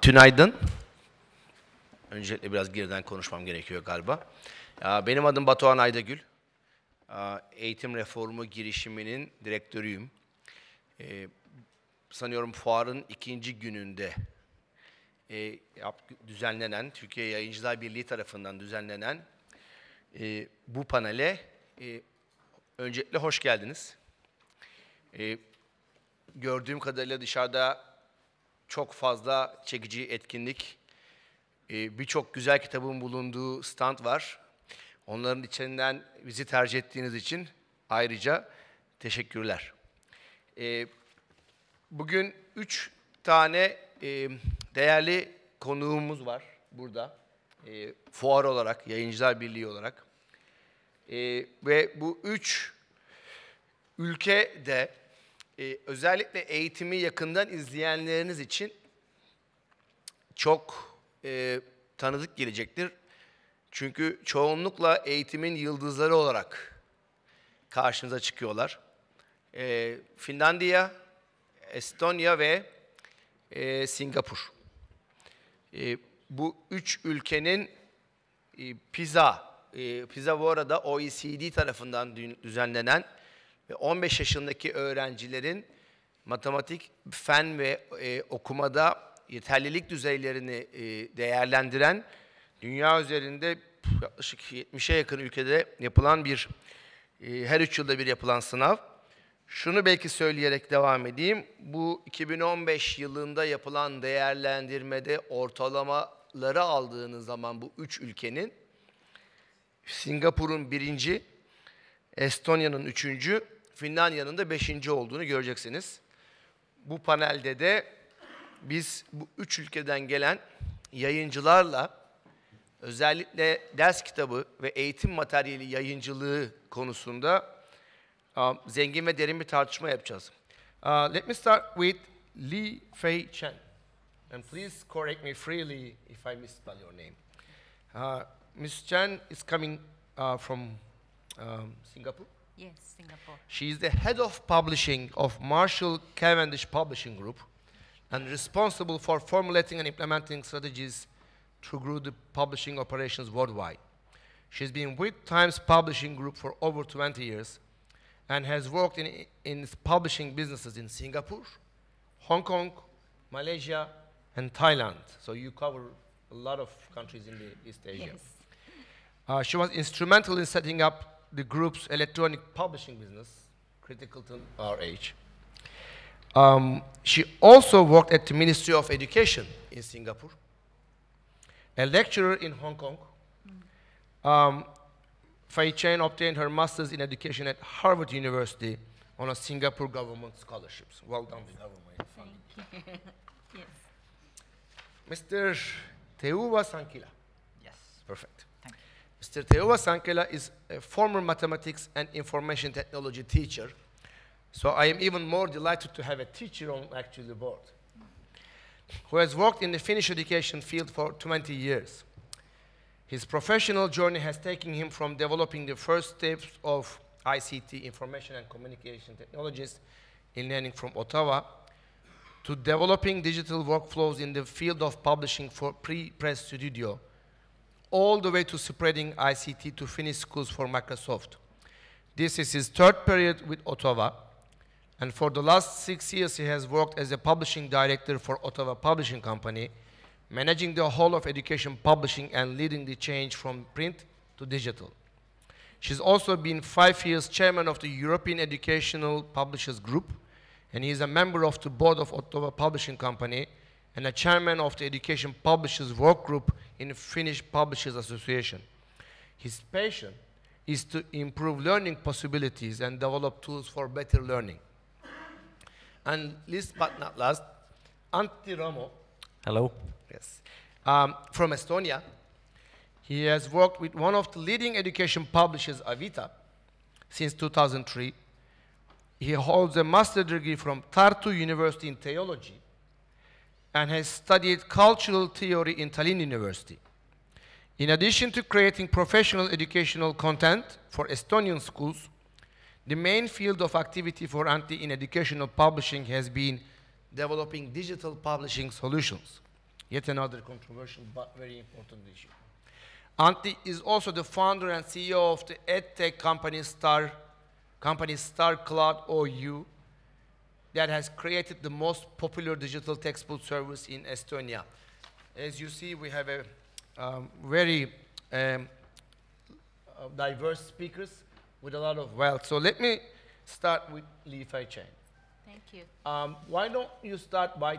Tünaydın. Öncelikle biraz geriden konuşmam gerekiyor galiba. Benim adım Batuhan Aydagül. Eğitim reformu girişiminin direktörüyüm. Sanıyorum fuarın ikinci gününde düzenlenen, Türkiye Yayıncılar Birliği tarafından düzenlenen bu panele öncelikle hoş geldiniz. Gördüğüm kadarıyla dışarıda çok fazla çekici etkinlik, birçok güzel kitabın bulunduğu stand var. Onların içinden bizi tercih ettiğiniz için ayrıca teşekkürler. Bugün 3 tane değerli konuğumuz var burada. Fuar olarak, Yayıncılar Birliği olarak. Ve bu 3 ülkede özellikle eğitimi yakından izleyenleriniz için çok tanıdık gelecektir. Çünkü çoğunlukla eğitimin yıldızları olarak karşınıza çıkıyorlar. Finlandiya, Estonya ve Singapur. Bu 3 ülkenin PISA bu arada OECD tarafından düzenlenen ve 15 yaşındaki öğrencilerin matematik, fen ve okumada yeterlilik düzeylerini değerlendiren, dünya üzerinde yaklaşık 70'e yakın ülkede yapılan bir, her 3 yılda bir yapılan sınav. Şunu belki söyleyerek devam edeyim. Bu 2015 yılında yapılan değerlendirmede ortalamaları aldığınız zaman bu 3 ülkenin, Singapur'un 1. Estonya'nın 3. Finlandiya'nın da 5. olduğunu göreceksiniz. Bu panelde de biz bu 3 ülkeden gelen yayıncılarla özellikle ders kitabı ve eğitim materyali yayıncılığı konusunda zengin ve derin bir tartışma yapacağız. Let me start with Lee Fei Chen. And please correct me freely if I misspell your name. Ms. Chen is coming from Singapore. Yes, Singapore. She is the head of publishing of Marshall Cavendish Publishing Group and responsible for formulating and implementing strategies to grow the publishing operations worldwide. She's been with Times Publishing Group for over 20 years and has worked in publishing businesses in Singapore, Hong Kong, Malaysia, and Thailand. So you cover a lot of countries in the East Asia. Yes. She was instrumental in setting up the group's electronic publishing business, critical to our age. She also worked at the Ministry of Education in Singapore, a lecturer in Hong Kong. Fei Chen obtained her master's in education at Harvard University on a Singapore government scholarships. Well done, the government. Thank you. Yes. Mr. Teuvo Sankila. Yes. Perfect. Thank you. Mr. Teuvo Sankila is a former mathematics and information technology teacher. So I am even more delighted to have a teacher on actually the board, who has worked in the Finnish education field for 20 years. His professional journey has taken him from developing the first steps of ICT, information and communication technologies, in learning from Ottawa, to developing digital workflows in the field of publishing for pre-press studio, all the way to spreading ICT to Finnish schools for Microsoft. This is his 3rd period with Ottawa, and for the last 6 years he has worked as a publishing director for Ottawa Publishing Company, managing the whole of education publishing and leading the change from print to digital. She's also been 5 years chairman of the European Educational Publishers Group, and he is a member of the board of Ottawa Publishing Company and a chairman of the Education Publishers Work Group in the Finnish Publishers Association. His passion is to improve learning possibilities and develop tools for better learning. And last but not last, Antti Rammo. Hello. Yes. From Estonia. He has worked with one of the leading education publishers, Avita, since 2003. He holds a master's degree from Tartu University in theology and has studied cultural theory in Tallinn University. In addition to creating professional educational content for Estonian schools, the main field of activity for Antti in educational publishing has been developing digital publishing solutions. Yet another controversial but very important issue. Antti is also the founder and CEO of the edtech company Star Cloud OU that has created the most popular digital textbook service in Estonia. As you see, we have a very diverse speakers with a lot of wealth. So let me start with Lee Fei Chen. Thank you. Why don't you start by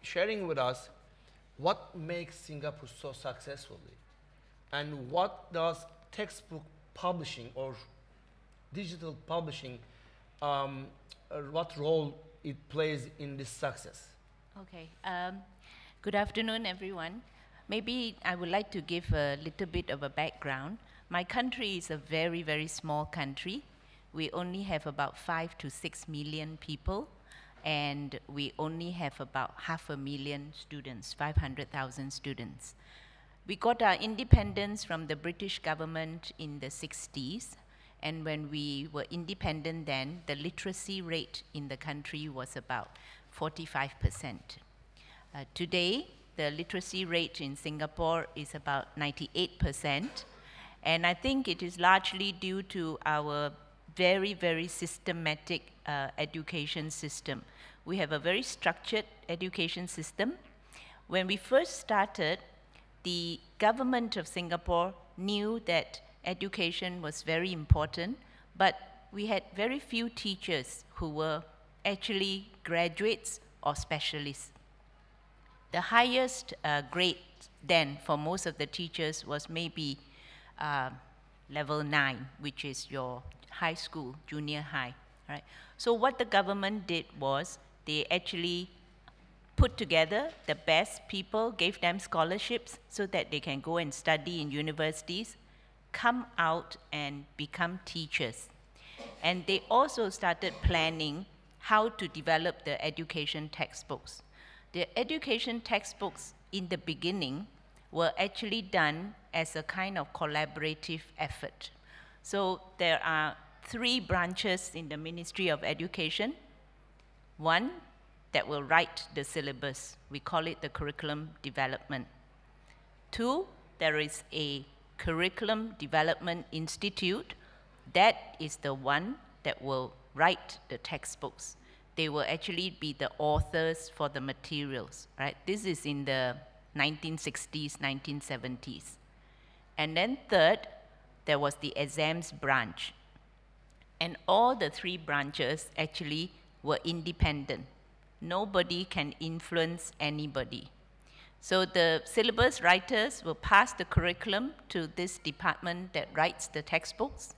sharing with us what makes Singapore so successful, and what does textbook publishing or digital publishing, what role it plays in this success? Okay. Good afternoon, everyone. Maybe I would like to give a little bit of a background. My country is a very, very small country. We only have about 5 to 6 million people, and we only have about 500,000 students, 500,000 students. We got our independence from the British government in the 60s, and when we were independent then, the literacy rate in the country was about 45%. Today, the literacy rate in Singapore is about 98%, and I think it is largely due to our very, very systematic education system. We have a very structured education system. When we first started, the government of Singapore knew that education was very important, but we had very few teachers who were actually graduates or specialists. The highest grade then for most of the teachers was maybe level 9, which is your high school, junior high, right? So what the government did was they actually put together the best people, gave them scholarships so that they can go and study in universities, come out and become teachers. And they also started planning how to develop the education textbooks. The education textbooks in the beginning were actually done as a kind of collaborative effort. So there are 3 branches in the Ministry of Education. One that will write the syllabus. We call it the curriculum development. 2, there is a curriculum development institute. That is the one that will write the textbooks. They will actually be the authors for the materials, right? This is in the 1960s, 1970s. And then third, there was the exams branch. And all the 3 branches actually were independent. Nobody can influence anybody. So the syllabus writers will pass the curriculum to this department that writes the textbooks.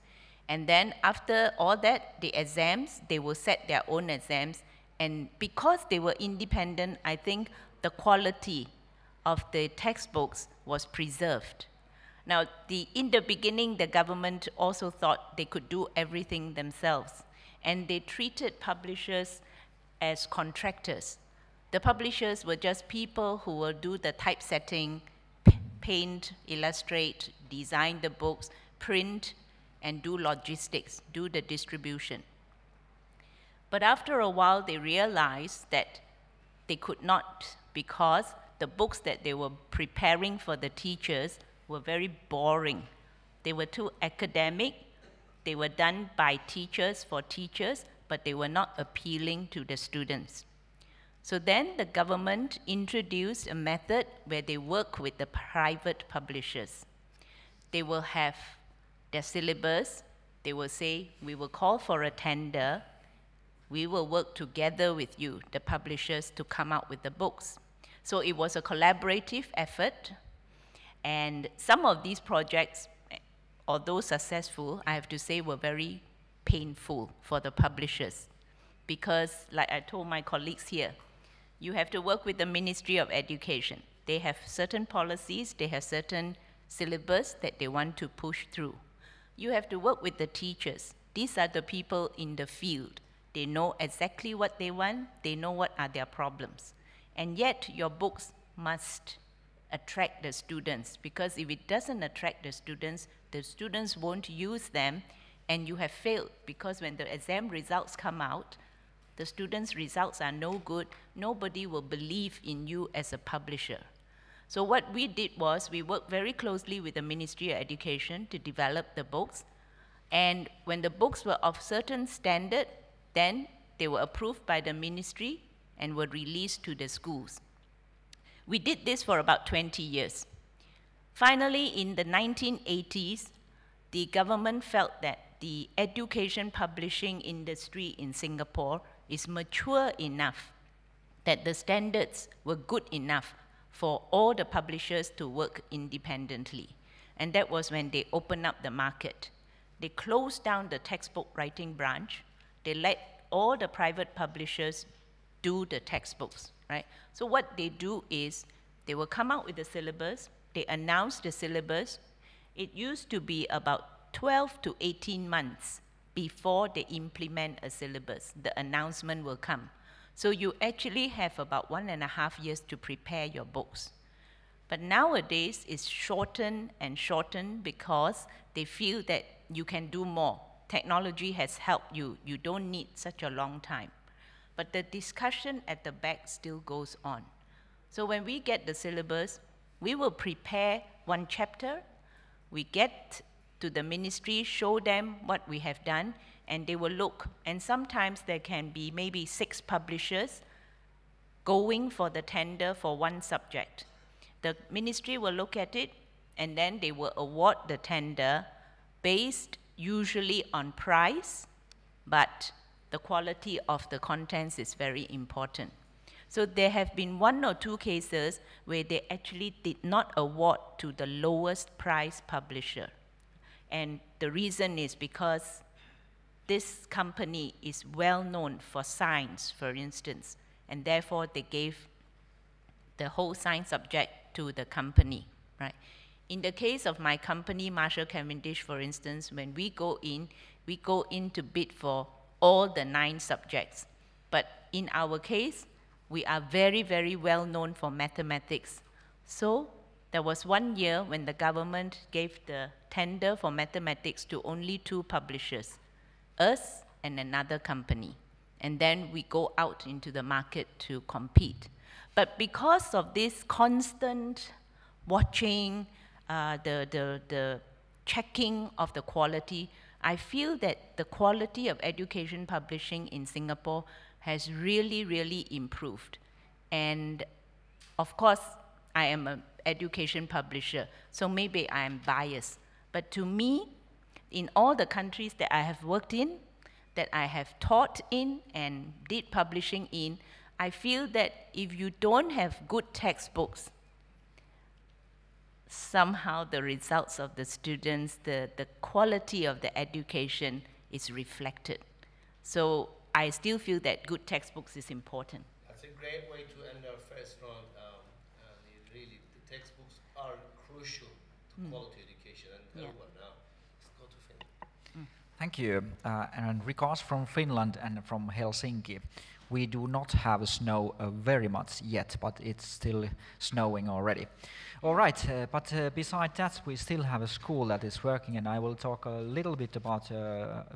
And then after all that, the exams, they will set their own exams. And because they were independent, I think the quality of the textbooks was preserved. Now, in the beginning, the government also thought they could do everything themselves. And they treated publishers as contractors. The publishers were just people who will do the typesetting, paint, illustrate, design the books, print, and do logistics, do the distribution. But after a while, they realized that they could not, because the books that they were preparing for the teachers were very boring. They were too academic. They were done by teachers for teachers, but they were not appealing to the students. So then the government introduced a method where they work with the private publishers. They will have their syllabus. They will say, we will call for a tender. We will work together with you, the publishers, to come out with the books. So it was a collaborative effort. And some of these projects, although successful, I have to say were very painful for the publishers. Because, like I told my colleagues here, you have to work with the Ministry of Education. They have certain policies, they have certain syllabus that they want to push through. You have to work with the teachers. These are the people in the field. They know exactly what they want, they know what are their problems. And yet, your books must attract the students, because if it doesn't attract the students won't use them, and you have failed, because when the exam results come out, the students' results are no good, nobody will believe in you as a publisher. So what we did was we worked very closely with the Ministry of Education to develop the books. And when the books were of certain standard, then they were approved by the ministry and were released to the schools. We did this for about 20 years. Finally, in the 1980s, the government felt that the education publishing industry in Singapore is mature enough, that the standards were good enough for all the publishers to work independently. And that was when they opened up the market. They closed down the textbook writing branch. They let all the private publishers do the textbooks, right? So what they do is they will come out with the syllabus, they announce the syllabus. It used to be about 12 to 18 months before they implement a syllabus. The announcement will come. So you actually have about 1.5 years to prepare your books. But nowadays, it's shortened and shortened because they feel that you can do more. Technology has helped you. You don't need such a long time. But the discussion at the back still goes on. So when we get the syllabus, we will prepare one chapter. We get to the ministry, show them what we have done, and they will look. And sometimes there can be maybe 6 publishers going for the tender for one subject. The ministry will look at it, and then they will award the tender based usually on price, but the quality of the contents is very important. So there have been 1 or 2 cases where they actually did not award to the lowest price publisher. And the reason is because this company is well known for science, for instance, and therefore they gave the whole science subject to the company, right? In the case of my company, Marshall Cavendish, for instance, when we go in to bid for all the 9 subjects. But in our case, we are very, very well known for mathematics. So there was 1 year when the government gave the tender for mathematics to only 2 publishers, us and another company. And then we go out into the market to compete. But because of this constant watching, the checking of the quality, I feel that the quality of education publishing in Singapore has really, really improved. And of course, I am an education publisher, so maybe I am biased. But to me, in all the countries that I have worked in, that I have taught in and did publishing in, I feel that if you don't have good textbooks, somehow the results of the students, the quality of the education is reflected. So I still feel that good textbooks is important. That's a great way to end our first round. Really, the textbooks are crucial to quality education. And now, let's go to Finland. Thank you. And regards from Finland and from Helsinki, we do not have snow very much yet, but it's still snowing already. All right, but beside that, we still have a school that is working, and I will talk a little bit about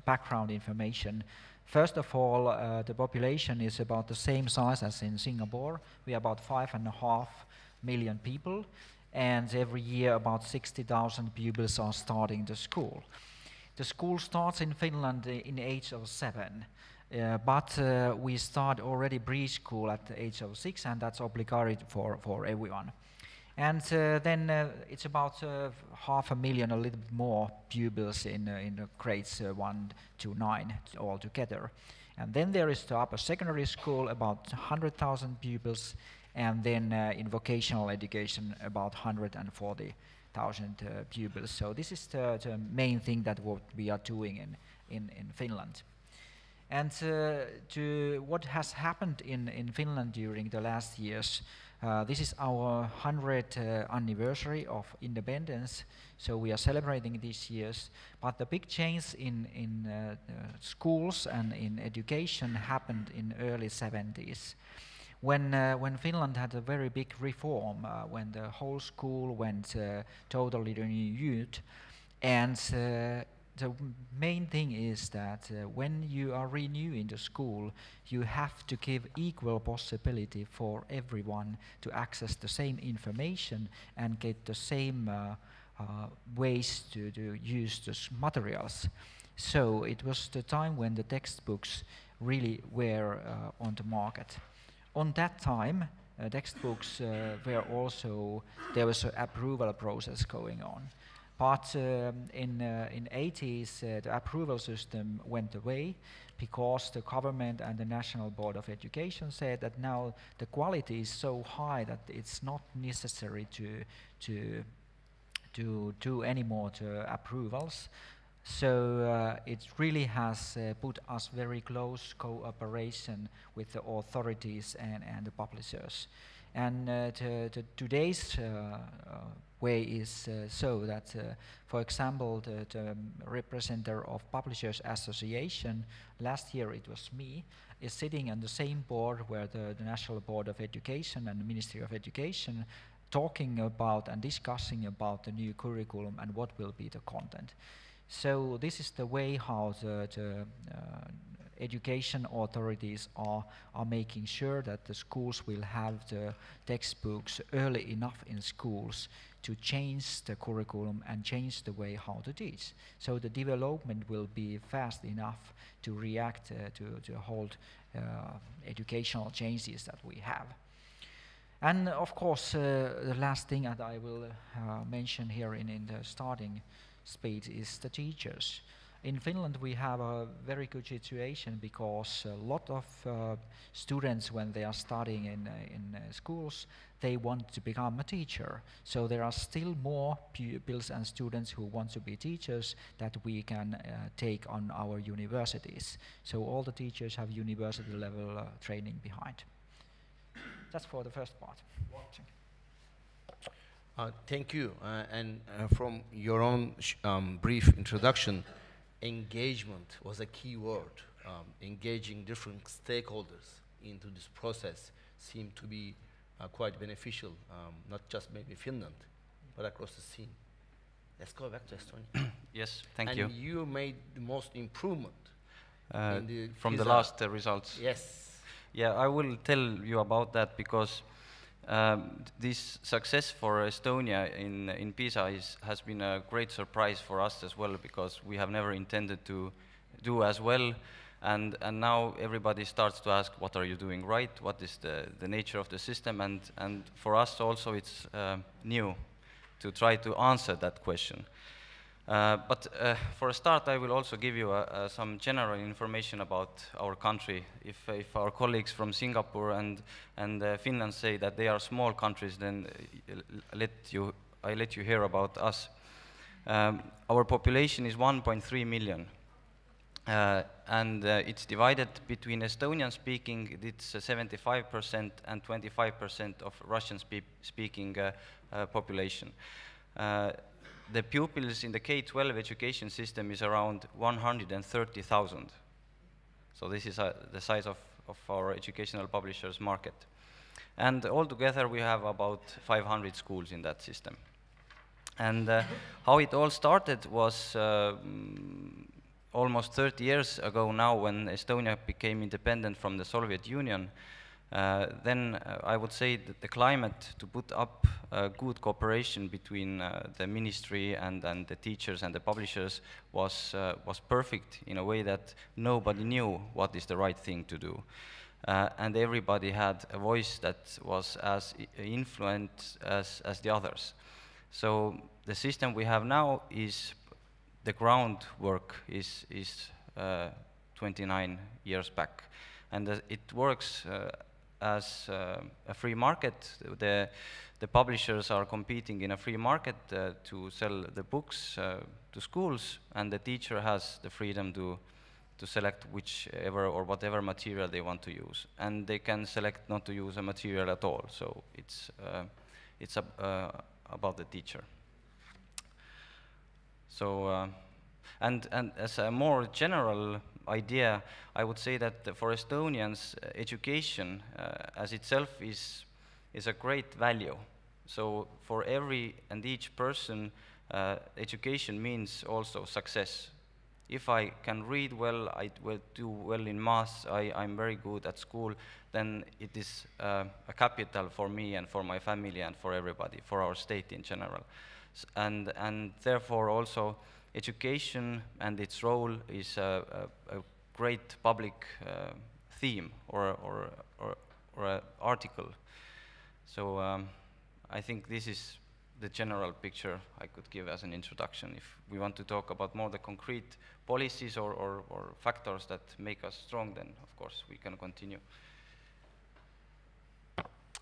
background information. First of all, the population is about the same size as in Singapore. We are about 5.5 million people, and every year about 60,000 pupils are starting the school. The school starts in Finland in the age of 7. But we start already preschool at the age of 6, and that's obligatory for everyone. And then it's about 500,000, a little bit more pupils in the grades 1 to 9 altogether. And then there is the upper secondary school, about 100,000 pupils, and then in vocational education, about 140,000 pupils. So this is the main thing that what we are doing in Finland. And to what has happened in Finland during the last years, this is our 100th anniversary of independence, so we are celebrating these years. But the big change in schools and in education happened in early 70s, when Finland had a very big reform, when the whole school went totally renewed, and the main thing is that when you are renewing the school, you have to give equal possibility for everyone to access the same information and get the same ways to use the materials. So it was the time when the textbooks really were on the market. On that time, textbooks were also, there was an approval process going on. But in 80s, the approval system went away because the government and the National Board of Education said that now the quality is so high that it's not necessary to do any more approvals. So it really has put us very close cooperation with the authorities and the publishers. And today's way is so that, for example, the representative of Publishers Association, last year it was me, is sitting on the same board where the National Board of Education and the Ministry of Education talking about and discussing about the new curriculum and what will be the content. So this is the way how the education authorities are making sure that the schools will have the textbooks early enough in schools to change the curriculum and change the way how to teach. So the development will be fast enough to react to the whole educational changes that we have. And of course, the last thing that I will mention here in the starting speech is the teachers. In Finland we have a very good situation because a lot of students, when they are studying in schools, they want to become a teacher. So there are still more pupils and students who want to be teachers that we can take on our universities. So all the teachers have university level training behind. That's for the first part. Thank you. And from your own brief introduction, engagement was a key word. Engaging different stakeholders into this process seemed to be quite beneficial, not just maybe Finland, but across the scene. Let's go back to Estonia. Yes, thank you. And you made the most improvement in the from PISA. the last results. Yes. Yeah, I will tell you about that because this success for Estonia in PISA has been a great surprise for us as well, because we have never intended to do as well, and now everybody starts to ask, what are you doing right, what is the nature of the system, and for us also it's new to try to answer that question. But for a start, I will also give you some general information about our country. If our colleagues from Singapore and Finland say that they are small countries, then I let you hear about us. Our population is 1.3 million, and it's divided between Estonian-speaking, it's 75%, and 25% of Russian-speaking population. The pupils in the K-12 education system is around 130,000. So this is the size of our educational publishers market. And altogether we have about 500 schools in that system. And how it all started was almost 30 years ago now, when Estonia became independent from the Soviet Union. Then I would say that the climate to put up good cooperation between the ministry and the teachers and the publishers was perfect, in a way that nobody knew what is the right thing to do. And everybody had a voice that was as influent as the others. So the system we have now is, the groundwork is 29 years back. And it works as a free market. The publishers are competing in a free market to sell the books to schools, and the teacher has the freedom to select whichever or whatever material they want to use. And they can select not to use a material at all, so it's about the teacher. So, and as a more general idea, I would say that for Estonians, education as itself is a great value. So for every and each person, education means also success. If I can read well, I will do well in maths, I'm very good at school, then it is a capital for me and for my family and for everybody, for our state in general. And therefore also education and its role is a great public theme or an article. So I think this is the general picture I could give as an introduction. If we want to talk about more the concrete policies or factors that make us strong, then of course we can continue.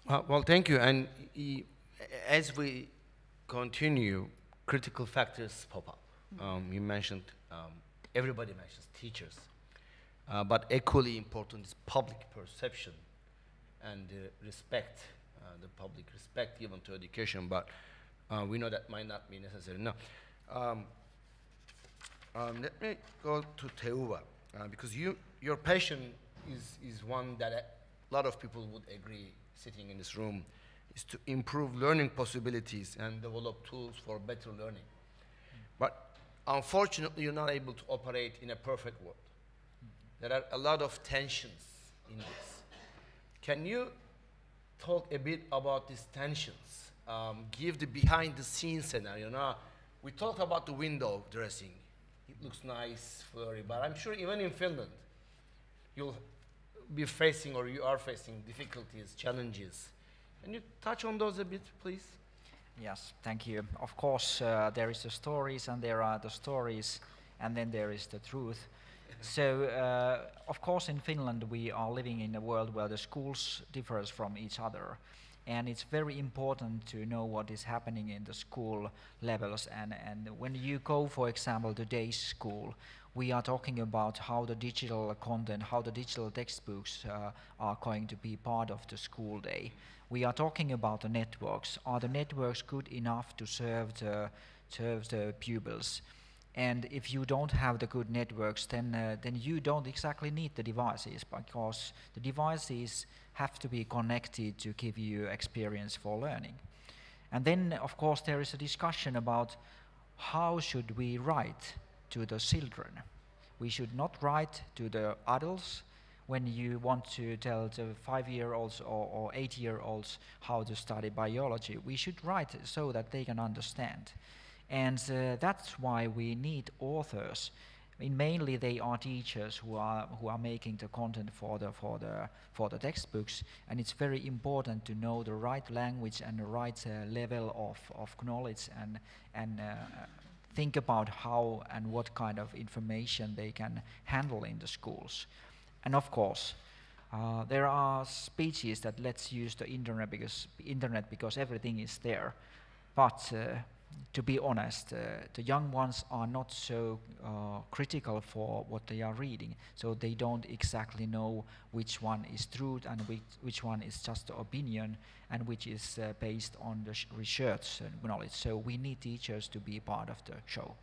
Well, thank you. And as we continue, critical factors pop up. You mentioned, everybody mentions teachers, but equally important is public perception and respect, the public respect given to education, but we know that might not be necessary now. Let me go to Teuvo, because your passion is one that a lot of people would agree, sitting in this room, is to improve learning possibilities and develop tools for better learning. But unfortunately, you're not able to operate in a perfect world. There are a lot of tensions in this. Can you talk a bit about these tensions? Give the behind-the-scenes scenario. Now, we talked about the window dressing. It looks nice, flurry, but I'm sure even in Finland, you'll be facing, or you are facing, difficulties, challenges. Can you touch on those a bit, please? Yes, thank you. Of course, there is the stories, and there are the stories, and then there is the truth. So, of course, in Finland, we are living in a world where the schools differs from each other. And it's very important to know what is happening in the school levels. And when you go, for example, to day school, we are talking about how the digital content, how the digital textbooks are going to be part of the school day. We are talking about the networks. Are the networks good enough to serve the pupils? And if you don't have the good networks, then you don't exactly need the devices, because the devices have to be connected to give you experience for learning. And then, of course, there is a discussion about how should we write to the children. We should not write to the adults when you want to tell the 5-year-olds or 8-year-olds how to study biology. We should write so that they can understand. And that's why we need authors. I mean, mainly they are teachers who are making the content for the textbooks, and it's very important to know the right language and the right level of knowledge and think about how and what kind of information they can handle in the schools. And of course, there are speeches that let's use the internet because everything is there, but to be honest, the young ones are not so critical for what they are reading, so they don't exactly know which one is truth and which one is just the opinion and which is based on the research knowledge. So we need teachers to be part of the show.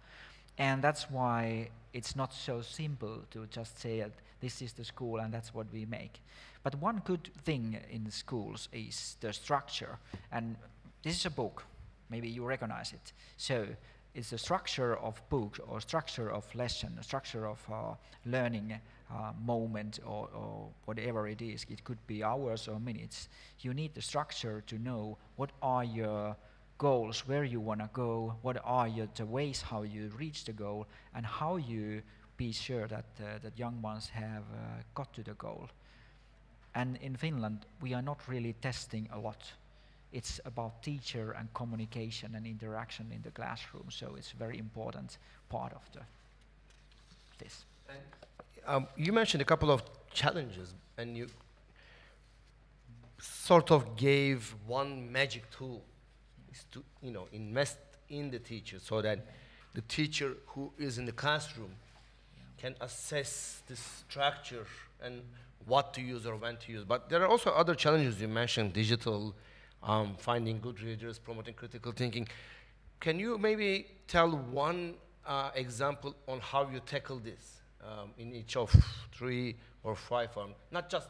And that's why it's not so simple to just say that this is the school and that's what we make. But one good thing in schools is the structure, and this is a book. Maybe you recognize it. So it's the structure of book or structure of lesson, structure of learning moment or whatever it is. It could be hours or minutes. You need the structure to know what are your goals, where you want to go, what are the ways how you reach the goal, and how you be sure that that young ones have got to the goal. And in Finland, we are not really testing a lot. It's about teacher and communication and interaction in the classroom, so it's a very important part of this. And, you mentioned a couple of challenges, and you sort of gave one magic tool, is to invest in the teacher, so that the teacher who is in the classroom can assess the structure and what to use or when to use. But there are also other challenges. You mentioned digital, finding good readers, promoting critical thinking. Can you maybe tell one example on how you tackle this in each of 3 or 5, not just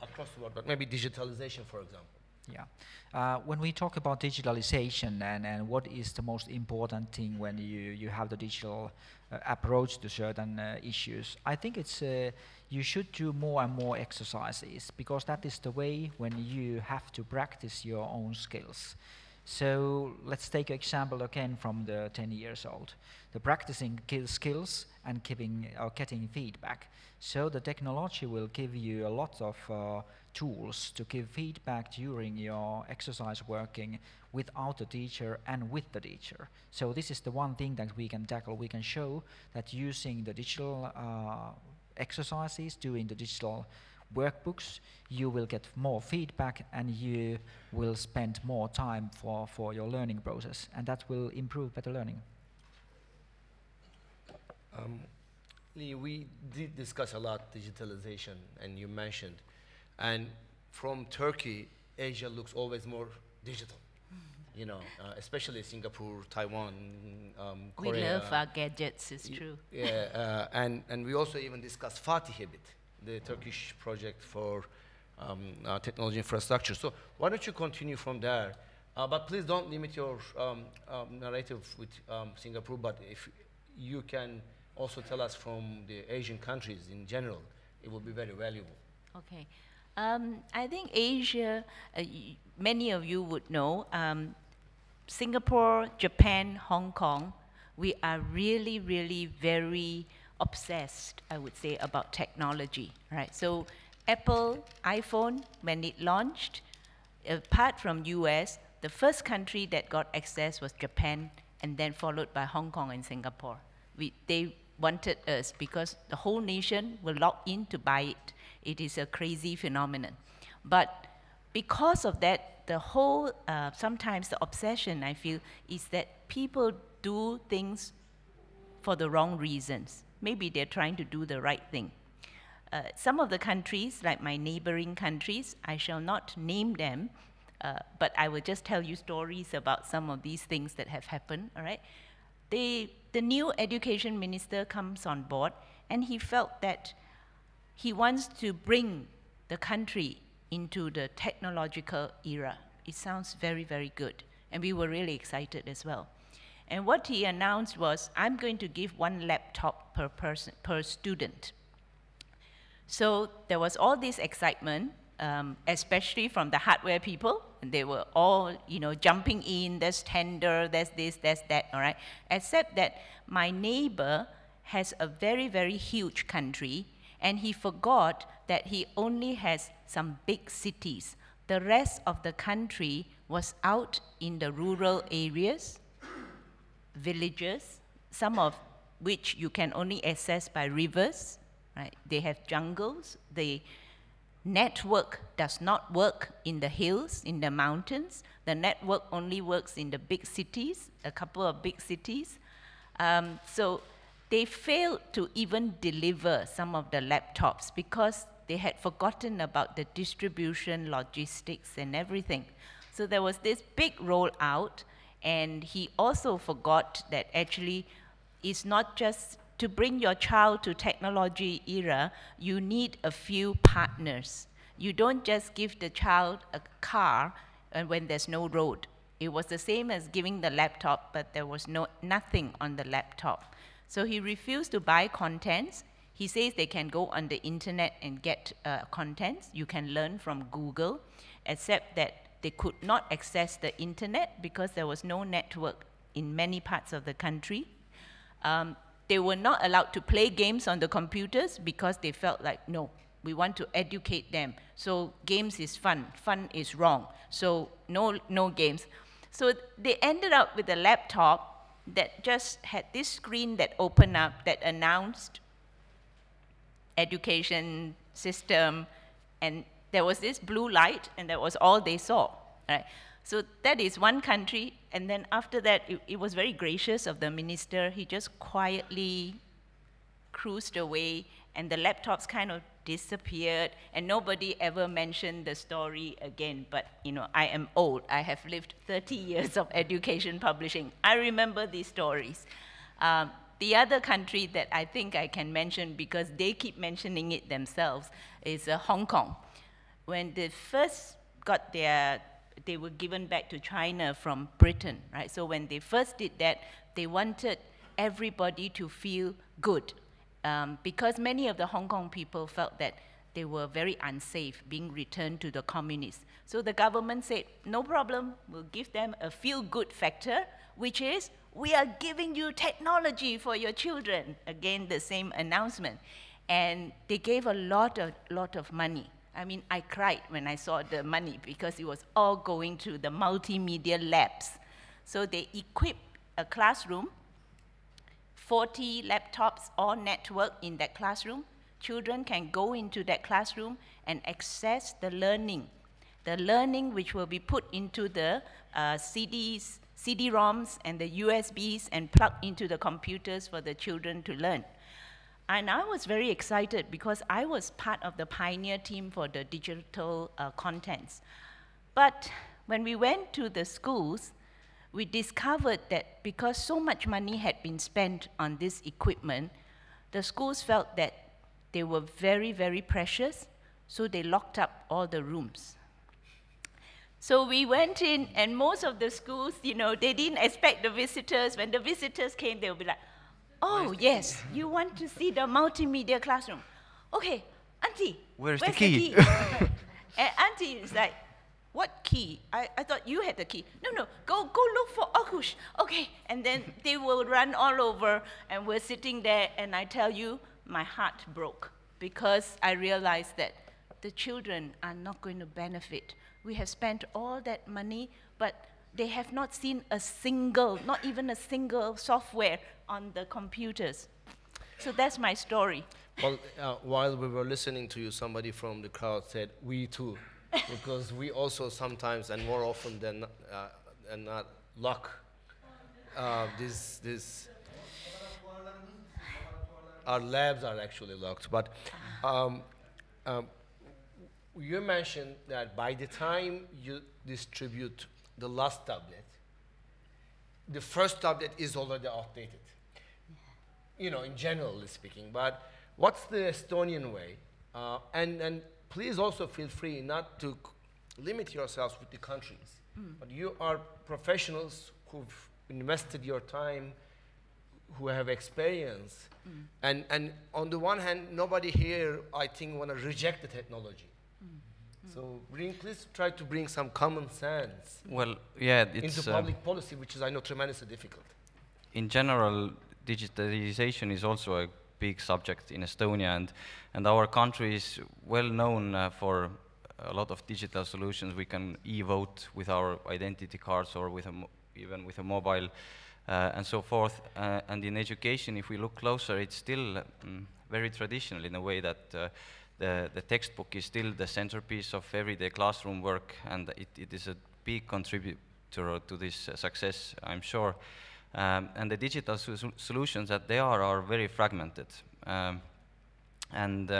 across the board, but maybe digitalization, for example? Yeah. When we talk about digitalization and what is the most important thing when you have the digital approach to certain issues, I think it's you should do more and more exercises, because that is the way when you have to practice your own skills. So let's take an example again from the 10 years old. The practicing skills and getting feedback. So the technology will give you a lot of tools to give feedback during your exercise working without the teacher and with the teacher. So this is the one thing that we can tackle. We can show that using the digital exercises, doing the digital workbooks, you will get more feedback and you will spend more time for your learning process, and that will improve better learning. Lee, we did discuss a lot digitalization, and you mentioned, and from Turkey, Asia looks always more digital. You know, especially Singapore, Taiwan, Korea. We love our gadgets, it's true. Yeah, and we also even discussed Fatih a bit, the Turkish project for technology infrastructure. So why don't you continue from there? But please don't limit your narrative with Singapore, but if you can also tell us from the Asian countries in general, it will be very valuable. Okay. I think Asia, many of you would know, Singapore, Japan, Hong Kong, we are really, really very obsessed, I would say, about technology, right? So Apple iPhone, when it launched, apart from US, the first country that got access was Japan, and then followed by Hong Kong and Singapore. They wanted us because the whole nation will log in to buy it. It is a crazy phenomenon. But because of that, the whole, sometimes the obsession, I feel, is that people do things for the wrong reasons. Maybe they're trying to do the right thing. Some of the countries, like my neighboring countries, I shall not name them, but I will just tell you stories about some of these things that have happened, all right? The new education minister comes on board, and he felt that he wants to bring the country into the technological era. It sounds very, very good, and we were really excited as well. And what he announced was, I'm going to give 1 laptop per person, per student. So there was all this excitement, especially from the hardware people. And they were all, you know, jumping in, there's tender, there's this, there's that, all right? Except that my neighbor has a very, very huge country, and he forgot that he only has some big cities. The rest of the country was out in the rural areas, villages, some of which you can only access by rivers, right? They have jungles. The network does not work in the hills, in the mountains. The network only works in the big cities, a couple of big cities. So they failed to even deliver some of the laptops because they had forgotten about the distribution, logistics, and everything. So there was this big rollout, and he also forgot that actually it's not just to bring your child to technology era, you need a few partners. You don't just give the child a car when there's no road. It was the same as giving the laptop, but there was nothing on the laptop. So he refused to buy contents. He says they can go on the internet and get contents. You can learn from Google, except that they could not access the internet because there was no network in many parts of the country. They were not allowed to play games on the computers because they felt like, no, we want to educate them. So games is fun, fun is wrong. So no games. So they ended up with a laptop that just had this screen that opened up that announced education system, and there was this blue light, and that was all they saw, right? So that is one country, and then after that, it was very gracious of the minister. He just quietly cruised away, and the laptops kind of disappeared, and nobody ever mentioned the story again. But, you know, I am old. I have lived 30 years of education publishing. I remember these stories. The other country that I think I can mention, because they keep mentioning it themselves, is Hong Kong. When they first got their they were given back to China from Britain, right? So when they first did that, they wanted everybody to feel good, because many of the Hong Kong people felt that they were very unsafe being returned to the communists. So the government said, no problem, we'll give them a feel-good factor, which is, we are giving you technology for your children. Again, the same announcement. And they gave a lot of money. I mean, I cried when I saw the money because it was all going to the multimedia labs. So they equipped a classroom, 40 laptops all networked in that classroom. Children can go into that classroom and access the learning which will be put into the CDs, CD-ROMs and the USBs and plugged into the computers for the children to learn. And I was very excited because I was part of the pioneer team for the digital contents. But when we went to the schools, we discovered that because so much money had been spent on this equipment, the schools felt that they were very, very precious, so they locked up all the rooms. So we went in, and most of the schools, you know, they didn't expect the visitors. When the visitors came, they would be like, oh, yes, you want to see the multimedia classroom. Okay, Auntie, where's the key? And Auntie is like, what key? I thought you had the key. No, go look for Okush. Okay, and then they will run all over, and we're sitting there, and I tell you, my heart broke, because I realized that the children are not going to benefit. We have spent all that money, but they have not seen a single, not even a single software on the computers. So that's my story. Well, while we were listening to you, somebody from the crowd said, we too, because we also sometimes, and more often than not, lock our labs are actually locked. But you mentioned that by the time you distribute the last tablet, the first tablet is already outdated. You know, in generally speaking. But what's the Estonian way? And please also feel free not to limit yourselves with the countries. But you are professionals who've invested your time, who have experience. And on the one hand, nobody here, I think, want to reject the technology. So please try to bring some common sense into public policy, which is, I know, tremendously difficult. In general, digitalization is also a big subject in Estonia, and our country is well known for a lot of digital solutions. We can e-vote with our identity cards or with even with a mobile and so forth. And in education, if we look closer, it's still very traditional in a way that the textbook is still the centerpiece of everyday classroom work, and it is a big contributor to this success, I'm sure. And the digital solutions that they are very fragmented. And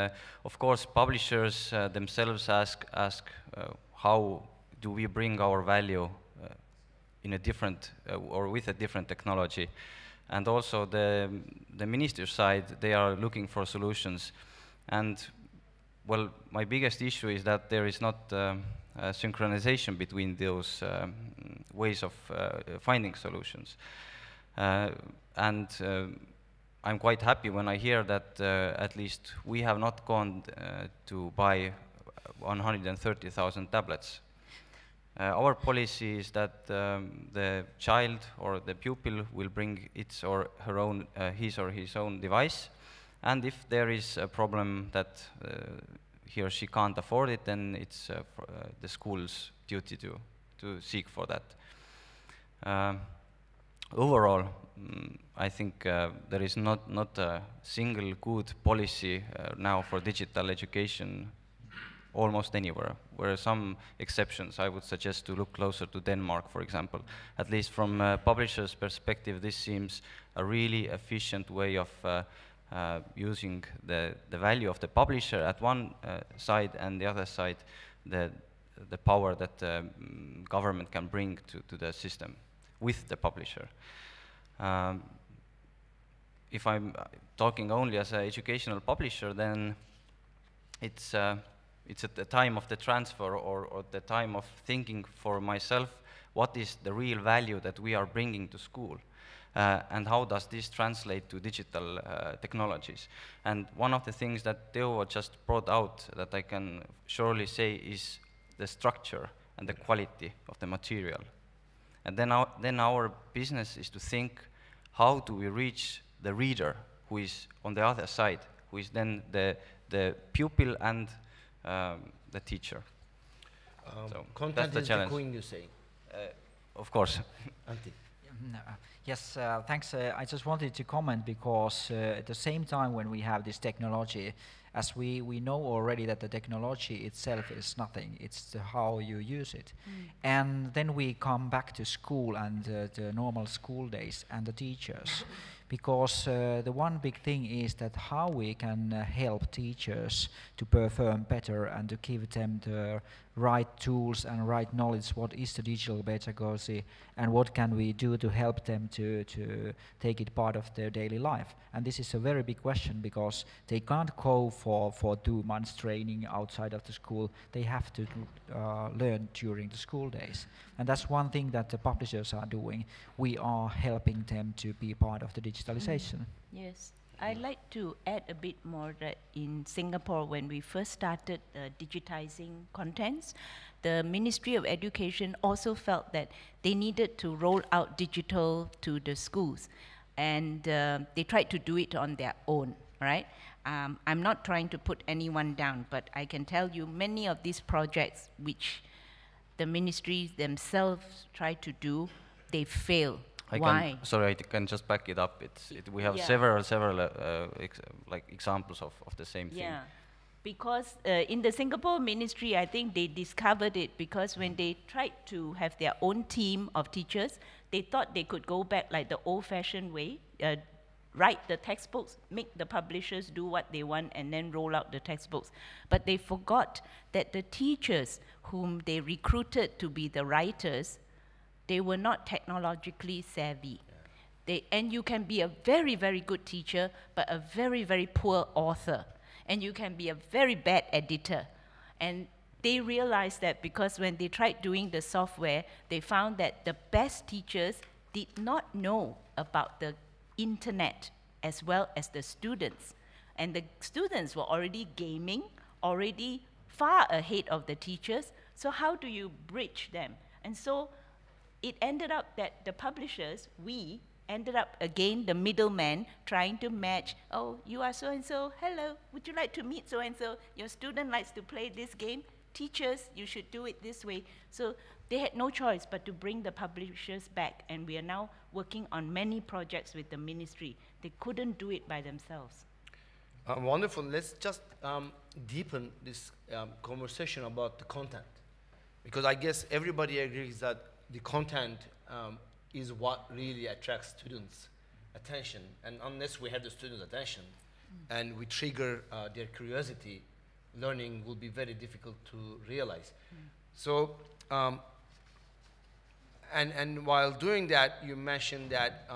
of course, publishers themselves ask how do we bring our value in a different or with a different technology. And also the ministry side, they are looking for solutions. And well, my biggest issue is that there is not synchronization between those ways of finding solutions. And I'm quite happy when I hear that at least we have not gone to buy 130,000 tablets. Our policy is that the child or the pupil will bring its or her own, his or his own device, and if there is a problem that he or she can't afford it, then it's the school's duty to seek for that. Overall, I think there is not a single good policy now for digital education almost anywhere. There are some exceptions. I would suggest to look closer to Denmark, for example. At least from a publisher's perspective, this seems a really efficient way of using the value of the publisher at one side, and the other side, the power that government can bring to the system with the publisher. If I'm talking only as an educational publisher, then it's it's at the time of the transfer or the time of thinking for myself, what is the real value that we are bringing to school? And how does this translate to digital technologies? And one of the things that Teuvo just brought out that I can surely say is the structure and the quality of the material. And then our business is to think, how do we reach the reader who is on the other side, who is then the pupil and the teacher. So Content that's the is challenge. the queen, you say. Of course. Antti. Yes, thanks. I just wanted to comment because at the same time when we have this technology, as we know already that the technology itself is nothing, it's how you use it. And then we come back to school and the normal school days and the teachers. Because the one big thing is that how we can help teachers to perform better and to give them the right tools and right knowledge, what is the digital pedagogy and what can we do to help them to take it part of their daily life. And this is a very big question because they can't go for 2 months training outside of the school. They have to learn during the school days. And that's one thing that the publishers are doing. We are helping them to be part of the digitalization. Yes. I'd like to add a bit more that in Singapore, when we first started digitizing contents, the Ministry of Education also felt that they needed to roll out digital to the schools. And they tried to do it on their own, right? I'm not trying to put anyone down, but I can tell you many of these projects which the ministries themselves try to do, they fail. Why? Sorry, I can just back it up. We have several examples of the same thing. Yeah, because in the Singapore ministry, I think they discovered it because when they tried to have their own team of teachers, they thought they could go back like the old-fashioned way, write the textbooks, make the publishers do what they want, and then roll out the textbooks. But they forgot that the teachers whom they recruited to be the writers, they were not technologically savvy. And you can be a very, very good teacher, but a very, very poor author. And you can be a very bad editor. And they realized that because when they tried doing the software, they found that the best teachers did not know about the internet as well as the students. And the students were already gaming, already far ahead of the teachers. So how do you bridge them? And so it ended up that the publishers, we ended up again the middleman trying to match, oh, you are so-and-so, hello, would you like to meet so-and-so? Your student likes to play this game. Teachers, you should do it this way. So they had no choice but to bring the publishers back, and we are now working on many projects with the ministry. They couldn't do it by themselves. Wonderful. Let's just deepen this conversation about the content. Because I guess everybody agrees that the content is what really attracts students' attention. And unless we have the students' attention and we trigger their curiosity, learning will be very difficult to realize. So, and while doing that, you mentioned that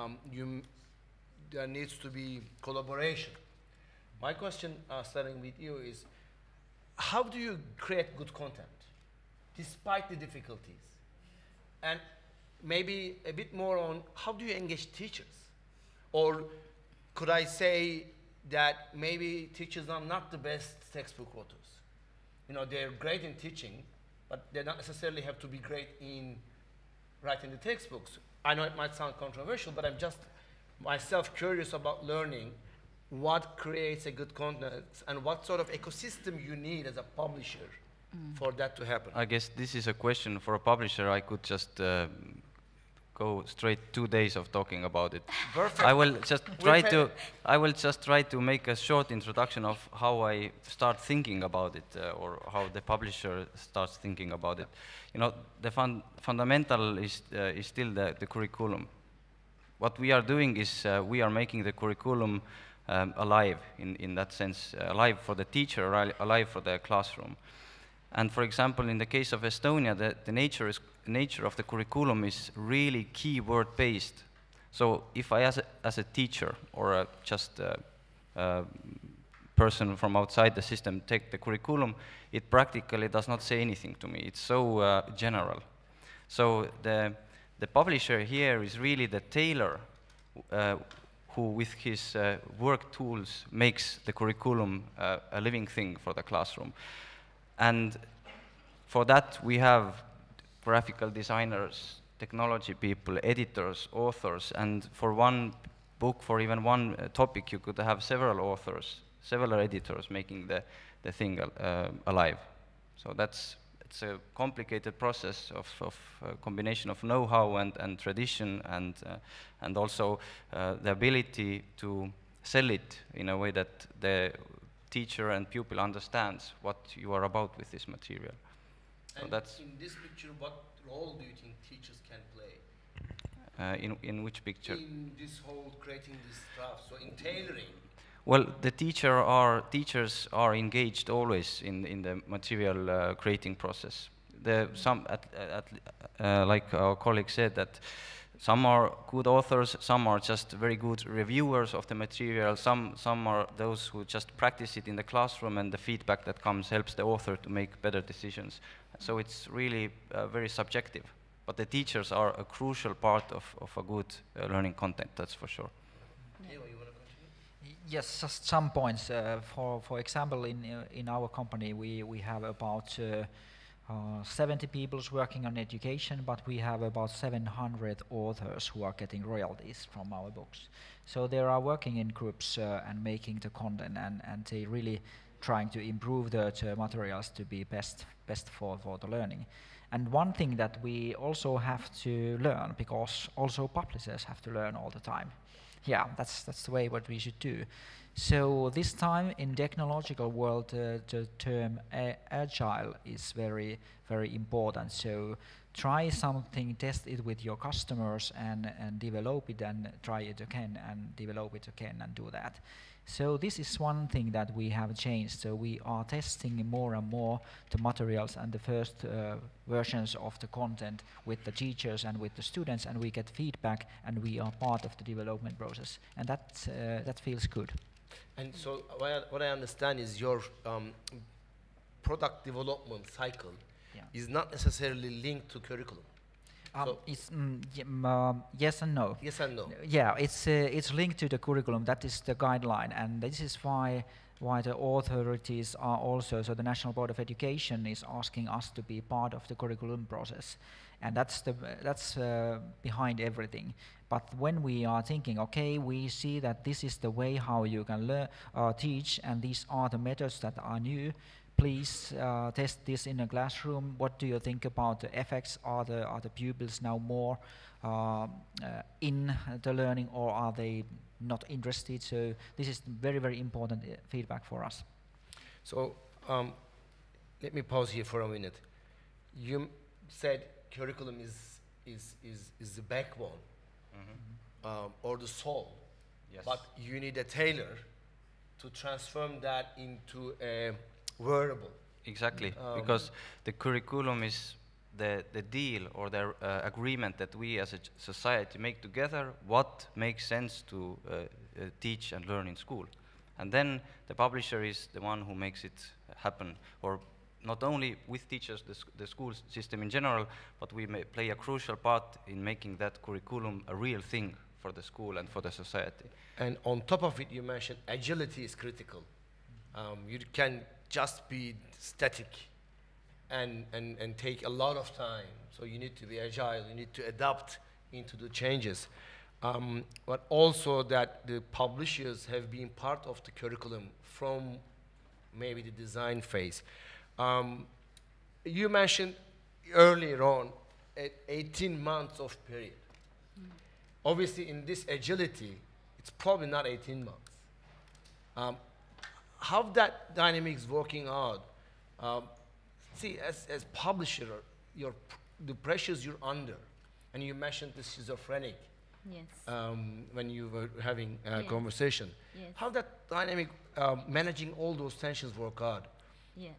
there needs to be collaboration. My question, starting with you, is how do you create good content despite the difficulties? And maybe a bit more on how do you engage teachers? Or could I say that maybe teachers are not the best textbook authors? You know, they're great in teaching, but they don't necessarily have to be great in writing the textbooks. I know it might sound controversial, but I'm just myself curious about learning what creates a good content and what sort of ecosystem you need as a publisher for that to happen. I guess this is a question for a publisher. I could just go straight 2 days of talking about it. Perfect. I will just try to make a short introduction of how I start thinking about it, or how the publisher starts thinking about it. You know, the fundamental is still the curriculum. What we are doing is we are making the curriculum alive in that sense, alive for the teacher, alive for the classroom. And for example, in the case of Estonia, the nature of the curriculum is really keyword-based. So if I, as a teacher or just person from outside the system take the curriculum, it practically does not say anything to me. It's so general. So the publisher here is really the tailor who, with his work tools, makes the curriculum a living thing for the classroom. And for that, we have graphical designers, technology people, editors, authors, and for one book, for even one topic, you could have several authors, several editors making the thing alive. So it's a complicated process of a combination of know-how and tradition, and also the ability to sell it in a way that the teacher and pupil understands what you are about with this material. So and that's in this picture, what role do you think teachers can play? In which picture? In this whole creating this stuff, so in tailoring. Well, the teachers are engaged always in the material creating process. Like our colleague said, that some are good authors, some are just very good reviewers of the material, some are those who just practice it in the classroom, and the feedback that comes helps the author to make better decisions. So it's really very subjective. But the teachers are a crucial part of a good learning content, that's for sure. Teuvo, you want to continue? Yes, just some points. For example, in our company, we have about 70 people working on education, but we have about 700 authors who are getting royalties from our books. So they are working in groups and making the content, and they really trying to improve the materials to be best for the learning. And one thing that we also have to learn, because also publishers have to learn all the time. Yeah, that's the way what we should do. So this time in technological world, the term agile is very, very important. So try something, test it with your customers, and develop it, and try it again, and develop it again, and do that. So this is one thing that we have changed. So we are testing more and more the materials and the first versions of the content with the teachers and with the students, and we get feedback, and we are part of the development process, and that feels good. And so what I understand is your product development cycle is not necessarily linked to curriculum. So It's yes and no. yes and no. Yeah, it's linked to the curriculum. That is the guideline, and this is why the authorities are also, so the National Board of Education is asking us to be part of the curriculum process, and that's behind everything. But when we are thinking, okay, we see that this is the way how you can learn, teach, and these are the methods that are new. Please test this in a classroom. What do you think about the effects? Are the pupils now more in the learning, or are they not interested? So this is very, very important feedback for us. So let me pause here for a minute. You said curriculum is the backbone or the soul, Yes. but you need a tailor to transform that into a wearable. Exactly, because the curriculum is the deal or the agreement that we as a society make together, what makes sense to teach and learn in school. And then the publisher is the one who makes it happen, or not only with teachers, the school system in general, but we may play a crucial part in making that curriculum a real thing for the school and for the society. And on top of it, you mentioned agility is critical. You can just be static and take a lot of time. So you need to be agile, you need to adapt into the changes. But also that the publishers have been part of the curriculum from maybe the design phase. You mentioned earlier on 18 months of period. Obviously in this agility, it's probably not 18 months. How that dynamic is working out? See, as publisher, the pressures you're under, and you mentioned the schizophrenic Yes. when you were having a conversation. Yes. How that dynamic, managing all those tensions work out? Yeah.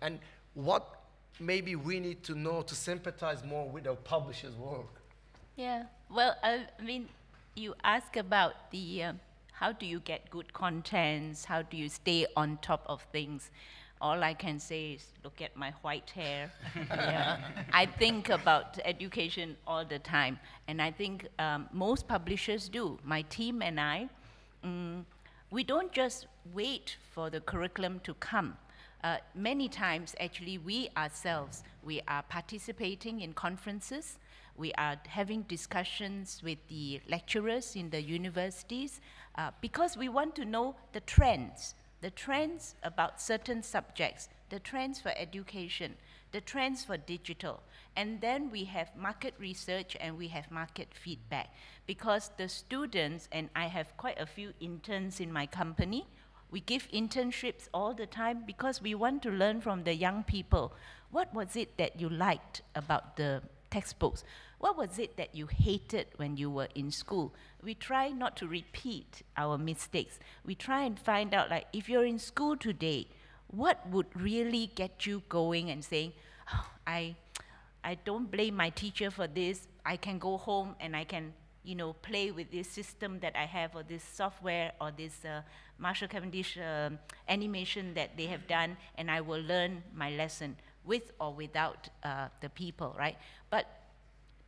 And what maybe we need to know to sympathize more with our publishers' work? Yeah. Well, I mean, you ask about the how do you get good contents? How do you stay on top of things? All I can say is look at my white hair. Yeah. I think about education all the time, and I think most publishers do. My team and I, we don't just wait for the curriculum to come. Many times, actually, we ourselves, we are participating in conferences. We are having discussions with the lecturers in the universities because we want to know the trends about certain subjects, the trends for education, the trends for digital. And then we have market research and we have market feedback. Because the students, and I have quite a few interns in my company, we give internships all the time because we want to learn from the young people. What was it that you liked about the textbooks? What was it that you hated when you were in school? We try not to repeat our mistakes. We try and find out, like, if you're in school today, what would really get you going and saying, oh, I don't blame my teacher for this. I can go home and I can, play with this system that I have, or this software, or this Marshall Cavendish animation that they have done, and I will learn my lesson with or without the people, right? But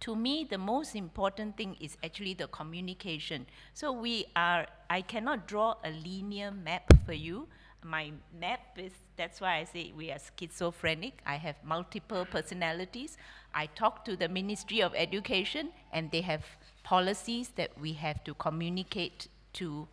to me, the most important thing is actually the communication. So I cannot draw a linear map for you. My map is, that's why I say we are schizophrenic. I have multiple personalities. I talk to the Ministry of Education, and they have policies that we have to communicate to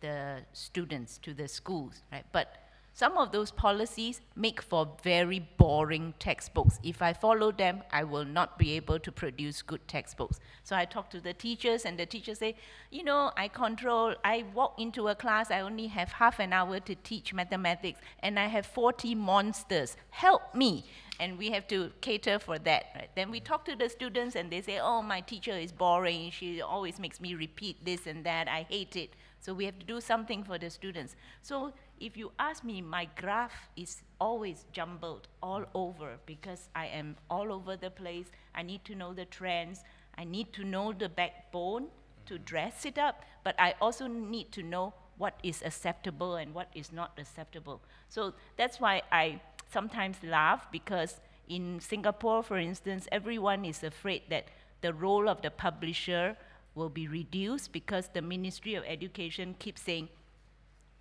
the students, to the schools, right? But some of those policies make for very boring textbooks. If I follow them, I will not be able to produce good textbooks. So I talk to the teachers, and the teachers say, I walk into a class, I only have half an hour to teach mathematics, and I have 40 monsters. Help me. And we have to cater for that, right? Then we talk to the students, and they say, oh, my teacher is boring. She always makes me repeat this and that. I hate it. So we have to do something for the students. So if you ask me, my graph is always jumbled all over because I am all over the place. I need to know the trends. I need to know the backbone to dress it up, but I also need to know what is acceptable and what is not acceptable. So that's why I sometimes laugh, because in Singapore, for instance, everyone is afraid that the role of the publisher will be reduced because the Ministry of Education keeps saying,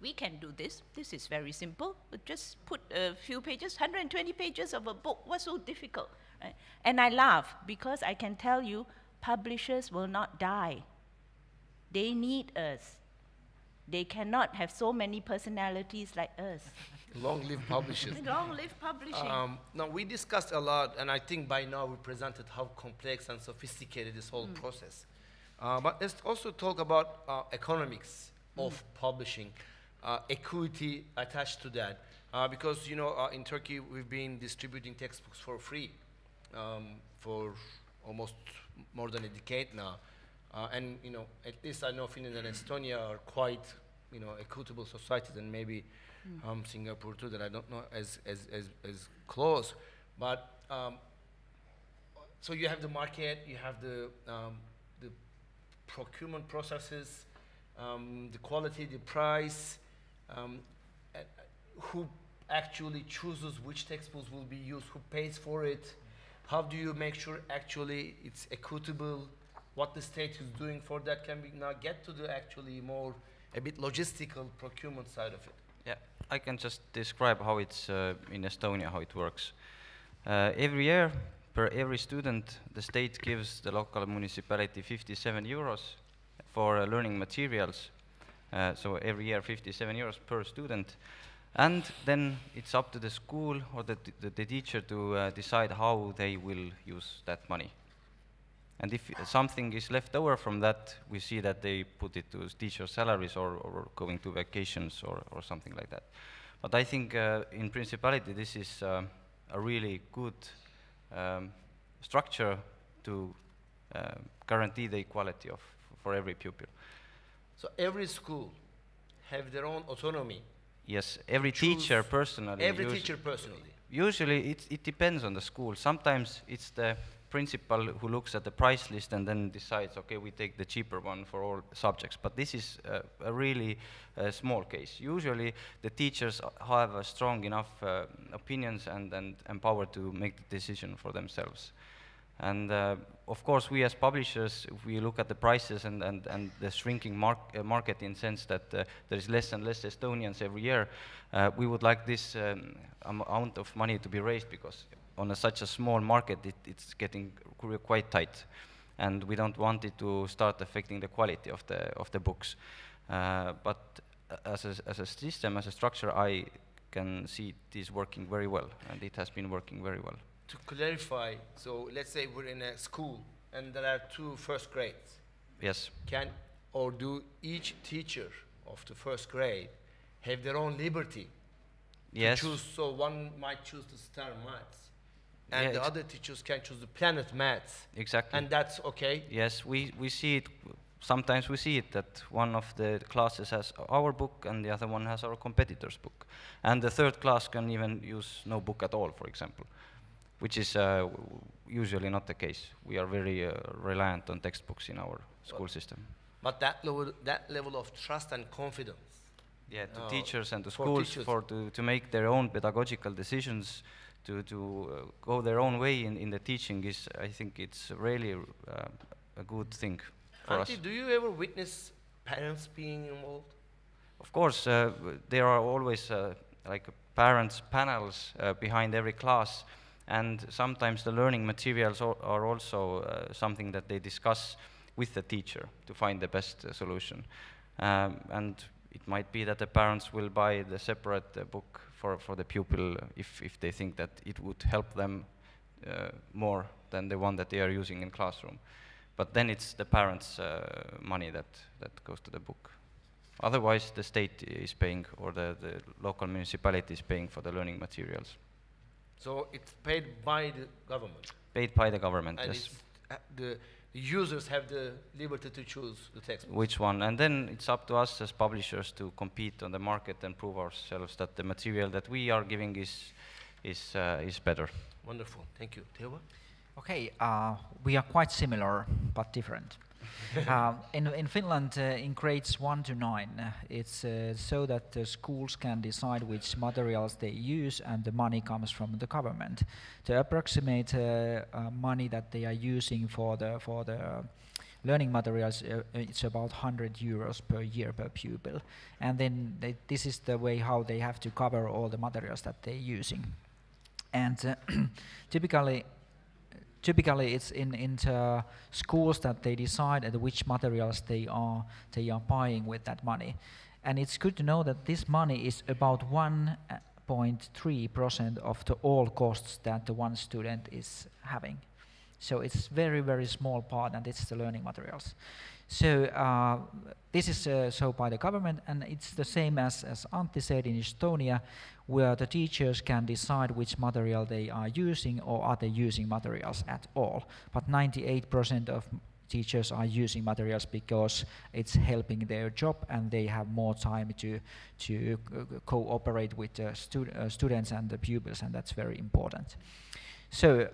we can do this. This is very simple. But just put a few pages, 120 pages of a book. What's so difficult? Right? And I laugh because I can tell you, publishers will not die. They need us. They cannot have so many personalities like us. Long live publishers. Long live publishing. Now, we discussed a lot, and I think by now we presented how complex and sophisticated this whole process. But let's also talk about economics of publishing, equity attached to that. Because, in Turkey, we've been distributing textbooks for free for almost more than a decade now. And, at least I know Finland and Estonia are quite, equitable societies, and maybe Singapore too, that I don't know as close. But, so you have the market, you have the procurement processes, the quality, the price, who actually chooses which textbooks will be used, who pays for it, how do you make sure actually it's equitable, what the state is doing for that. Can we now get to the actually more, a bit logistical procurement side of it? Yeah, I can just describe how it's in Estonia, how it works. Every year, per every student, the state gives the local municipality 57 euros for learning materials. So every year, 57 euros per student. And then it's up to the school or the teacher to decide how they will use that money. And if something is left over from that, we see that they put it to teacher salaries or going to vacations or something like that. But I think in principality, this is a really good structure to guarantee the equality for every pupil. So every school have their own autonomy. Yes, every teacher personally. Every teacher personally. Usually it depends on the school. Sometimes it's the principal who looks at the price list and then decides, okay, we take the cheaper one for all subjects. But this is a really small case. Usually the teachers have a strong enough opinions and empower to make the decision for themselves. And of course, we as publishers, if we look at the prices and the shrinking market in the sense that there is less and less Estonians every year, we would like this amount of money to be raised, because on such a small market, it's getting quite tight. And we don't want it to start affecting the quality of the books. But as a system, as a structure, I can see it is working very well, and it has been working very well. To clarify, so let's say we're in a school and there are 2 first grades. Yes. Do each teacher of the first grade have their own liberty Yes. to choose? So one might choose the star maths, and the other teachers can choose the planet maths. Exactly. And that's okay? Yes, we see it. Sometimes we see it that one of the classes has our book and the other one has our competitor's book. And the third class can even use no book at all, for example, which is usually not the case. We are very reliant on textbooks in our school system. But that level of trust and confidence. Yeah, to teachers and to schools to make their own pedagogical decisions, to go their own way in the teaching is, I think it's really a good thing for us. Antti, do you ever witness parents being involved? Of course, there are always like parents' panels behind every class, and sometimes the learning materials are also something that they discuss with the teacher to find the best solution. And it might be that the parents will buy the separate book for the pupil if they think that it would help them more than the one that they are using in classroom. But then it's the parents' money that goes to the book. Otherwise, the state is paying, or the local municipality is paying for the learning materials. So it's paid by the government? Paid by the government, and yes. The users have the liberty to choose the textbook? Which one? And then it's up to us as publishers to compete on the market and prove ourselves that the material that we are giving is better. Wonderful. Thank you. Teuvo? Okay, we are quite similar but different. In Finland, in grades 1 to 9, it's so that the schools can decide which materials they use, and the money comes from the government. The approximate money that they are using for the learning materials, it's about 100 euros per year per pupil. And then this is the way how they have to cover all the materials that they're using. And typically it's in the schools that they decide which materials they are buying with that money. And it's good to know that this money is about 1.3% of the all costs that the one student is having. So it's very, very small part, and it's the learning materials. So this is so by the government, and it's the same as Antti said in Estonia, where the teachers can decide which material they are using, or are they using materials at all. But 98% of teachers are using materials because it's helping their job, and they have more time to cooperate with the students and the pupils, and that's very important. So.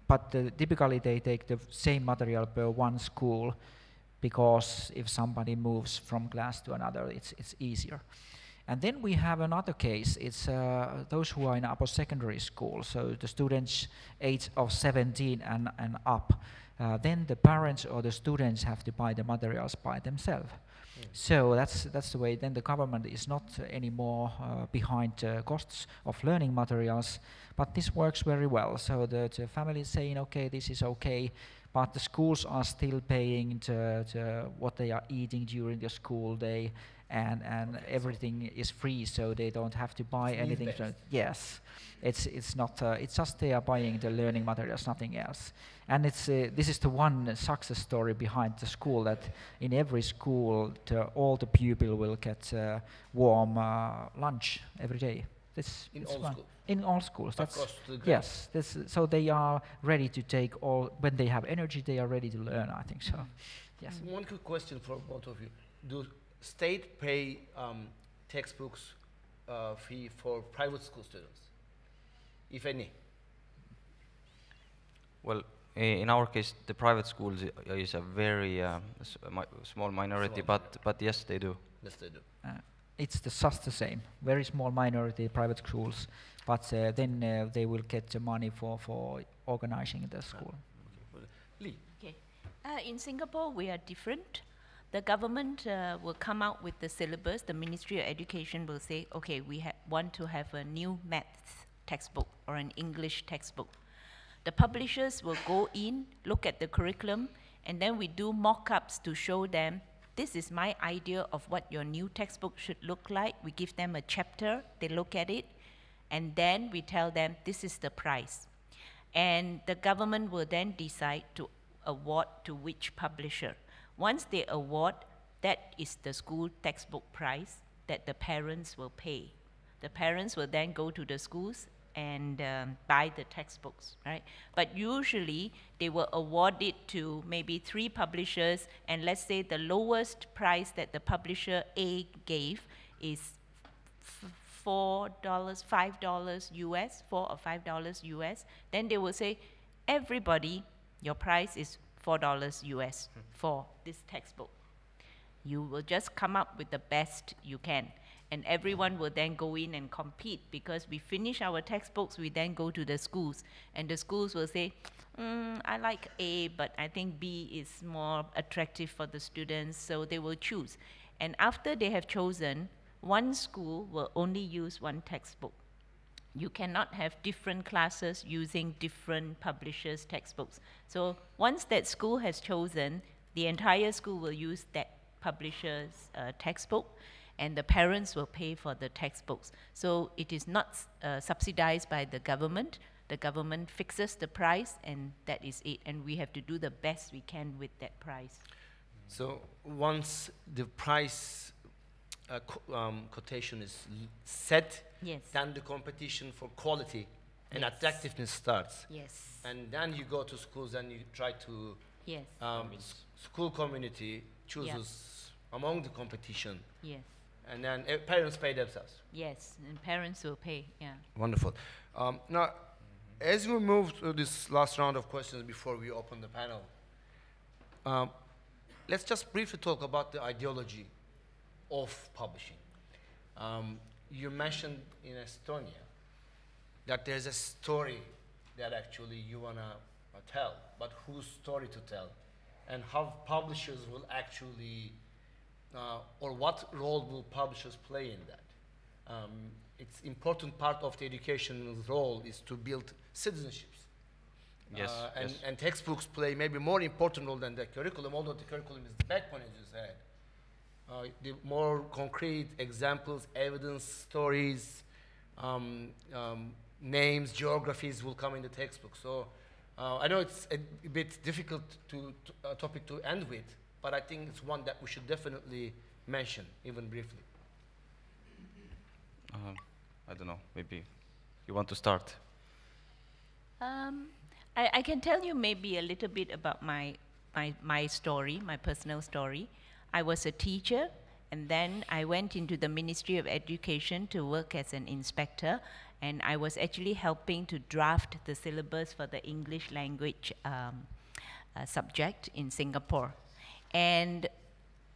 But typically they take the same material per one school, because if somebody moves from class to another, it's easier. And then we have another case. It's those who are in upper secondary school, so the students age of 17 and up. Then the parents or the students have to buy the materials by themselves. So that's the way. Then the government is not anymore behind the costs of learning materials, but this works very well. So the family is saying, okay, this is okay, but the schools are still paying what they are eating during the school day, and everything is free, so they don't have to buy anything. Yes, it's not. It's just they are buying the learning materials, nothing else. And it's this is the one success story behind the school, that in every school all the pupil will get warm lunch every day. In all schools? In all schools. Across the globe? Yes. So they are ready to take all. When they have energy, they are ready to learn, I think so. Yes. One quick question for both of you. Do state pay textbooks fee for private school students, if any? Well, in our case, the private schools is a very small minority, but yes, they do. Yes, they do. It's just the same, very small minority private schools, but then they will get the money for organizing the school. Lee. Okay. In Singapore, we are different. The government will come out with the syllabus. The Ministry of Education will say, okay, we want to have a new maths textbook or an English textbook. The publishers will go in, look at the curriculum, and then we do mock-ups to show them, this is my idea of what your new textbook should look like. We give them a chapter, they look at it, and then we tell them, this is the price. And the government will then decide to award to which publisher. Once they award, that is the school textbook price that the parents will pay. The parents will then go to the schools and buy the textbooks, right? But usually they will award it to maybe 3 publishers, and let's say the lowest price that the publisher A gave is $4, $5 US, $4 or $5 US. Then they will say, everybody, your price is $4 US for this textbook. You will just come up with the best you can. And everyone will then go in and compete, because we finish our textbooks, we then go to the schools. And the schools will say, I like A, but I think B is more attractive for the students, so they will choose. And after they have chosen, one school will only use one textbook. You cannot have different classes using different publishers' textbooks. So once that school has chosen, the entire school will use that publisher's textbook, and the parents will pay for the textbooks. So it is not subsidized by the government. The government fixes the price, and that is it. And we have to do the best we can with that price. So once the price quotation is set, Yes. then the competition for quality and attractiveness starts. Yes. And then you go to schools and you try to, Yes. school community chooses among the competition. Yes. And then parents pay themselves. Yes. And parents will pay. Yeah. Wonderful. Now, as we move to this last round of questions before we open the panel, let's just briefly talk about the ideology of publishing. You mentioned in Estonia that there's a story that actually you want to tell, but whose story to tell, and how publishers will actually, or what role will publishers play in that. It's important part of the educational role is to build citizenships. Yes, and textbooks play maybe more important role than the curriculum, although the curriculum is the backbone, as you said. The more concrete examples, evidence, stories, names, geographies will come in the textbook. So I know it's a bit difficult topic to end with, but I think it's one that we should definitely mention, even briefly. I don't know, maybe you want to start? I can tell you maybe a little bit about my story, my personal story. I was a teacher, and then I went into the Ministry of Education to work as an inspector, and I was actually helping to draft the syllabus for the English language subject in Singapore. And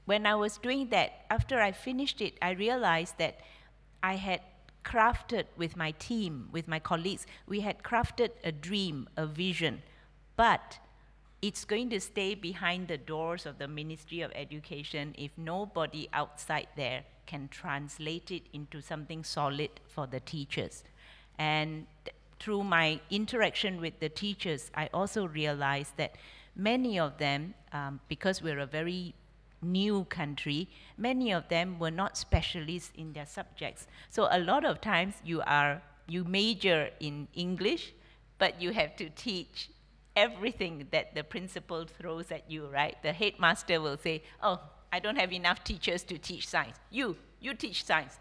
when I was doing that, after I finished it, I realized that I had crafted with my team, with my colleagues, we had crafted a dream, a vision, but it's going to stay behind the doors of the Ministry of Education if nobody outside there can translate it into something solid for the teachers. And through my interaction with the teachers, I also realized that many of them, because we're a very new country, many of them were not specialists in their subjects. So a lot of times you major in English, but you have to teach everything that the principal throws at you, right? The headmaster will say, oh, I don't have enough teachers to teach science. You teach science.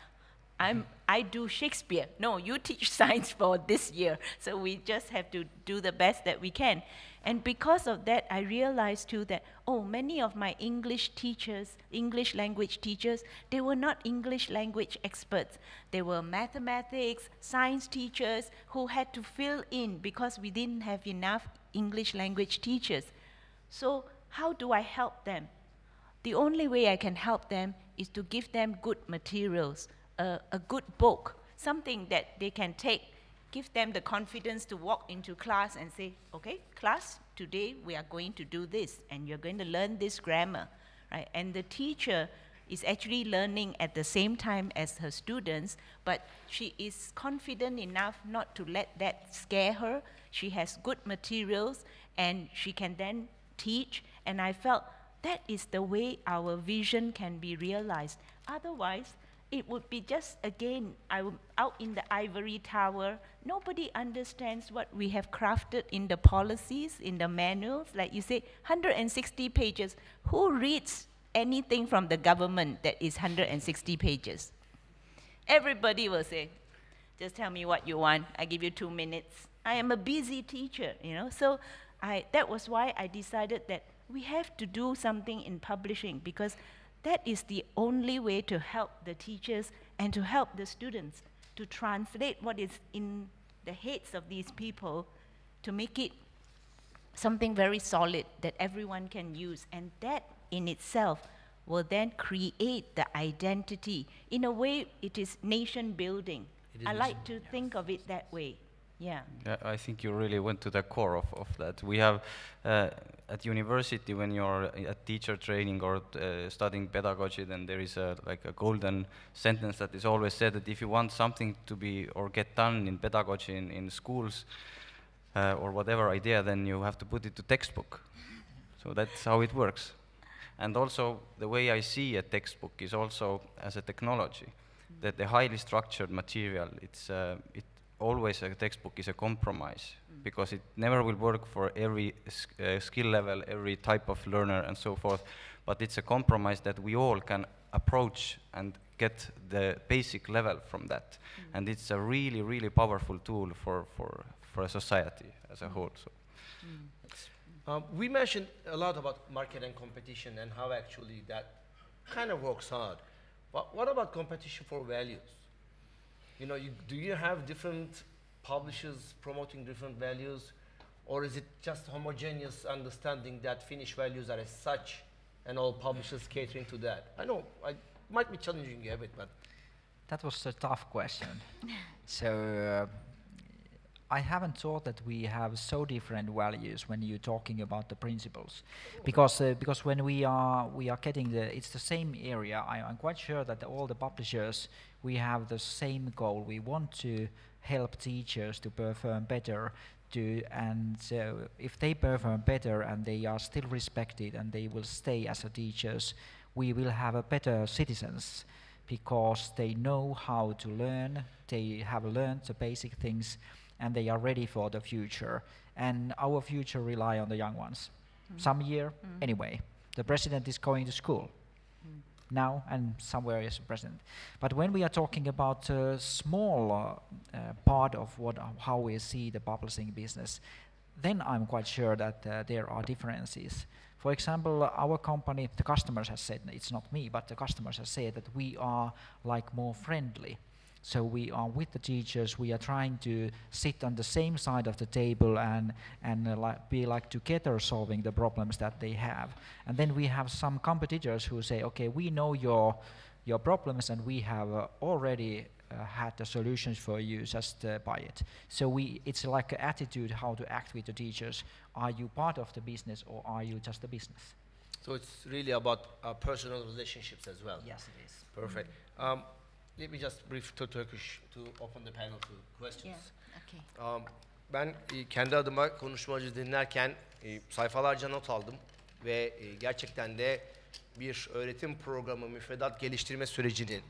I do Shakespeare. No, you teach science for this year. So we just have to do the best that we can. And because of that, I realized too that, many of my English teachers, English language teachers, they were not English language experts. They were mathematics, science teachers who had to fill in because we didn't have enough English language teachers. So how do I help them? The only way I can help them is to give them good materials, a good book, something that they can take, give them the confidence to walk into class and say, okay, class, today we are going to do this, and you're going to learn this grammar, right? And the teacher is actually learning at the same time as her students, but she is confident enough not to let that scare her. She has good materials, and she can then teach, and I felt that is the way our vision can be realized. Otherwise, it would be just, again, out in the ivory tower. Nobody understands what we have crafted in the policies, in the manuals. Like you say, 160 pages. Who reads anything from the government that is 160 pages? Everybody will say, just tell me what you want. I give you 2 minutes. I am a busy teacher, you know. So that was why I decided that we have to do something in publishing, because that is the only way to help the teachers and to help the students to translate what is in the heads of these people to make it something very solid that everyone can use. And that in itself will then create the identity. In a way, it is nation building. I like to think of it that way. Yeah. I think you really went to the core of that. We have at university, when you're at teacher training or studying pedagogy, then there is like a golden sentence that is always said that if you want something to be or get done in pedagogy in schools or whatever idea, then you have to put it to textbook. So that's how it works. And also the way I see a textbook is also as a technology, that the highly structured material, always a textbook is a compromise, because it never will work for every skill level, every type of learner and so forth, but it's a compromise that we all can approach and get the basic level from that. And it's a really, really powerful tool for a society as a whole. So. We mentioned a lot about market and competition and how actually that kind of works hard. But what about competition for values? You know, do you have different publishers promoting different values, or is it just homogeneous understanding that Finnish values are as such and all publishers catering to that? I know I might be challenging you a bit, but... That was a tough question. So I haven't thought that we have so different values when you're talking about the principles, because when we are getting it's the same area. I'm quite sure that all the publishers, we have the same goal. We want to help teachers to perform better, and so if they perform better and they are still respected and they will stay as a teachers, we will have a better citizens, because they know how to learn, they have learned the basic things, and they are ready for the future. And our future rely on the young ones. Some year, anyway. The president is going to school now, and somewhere is the president. But when we are talking about a small part of how we see the publishing business, then I'm quite sure that there are differences. For example, our company, the customers have said, it's not me, but the customers have said that we are like more friendly. So we are with the teachers, we are trying to sit on the same side of the table and be like together solving the problems that they have. And then we have some competitors who say, okay, we know your problems and we have already had the solutions for you, just buy it. So it's like an attitude how to act with the teachers. Are you part of the business or are you just a business? So it's really about personal relationships as well. Yes, it is. Perfect. Let me just brief to Turkish to open the panel to questions. Yeah, okay. Ben kendi adıma konuşmacı dinlerken sayfalarca not aldım ve gerçekten de bir öğretim programı müfredat geliştirme sürecinin,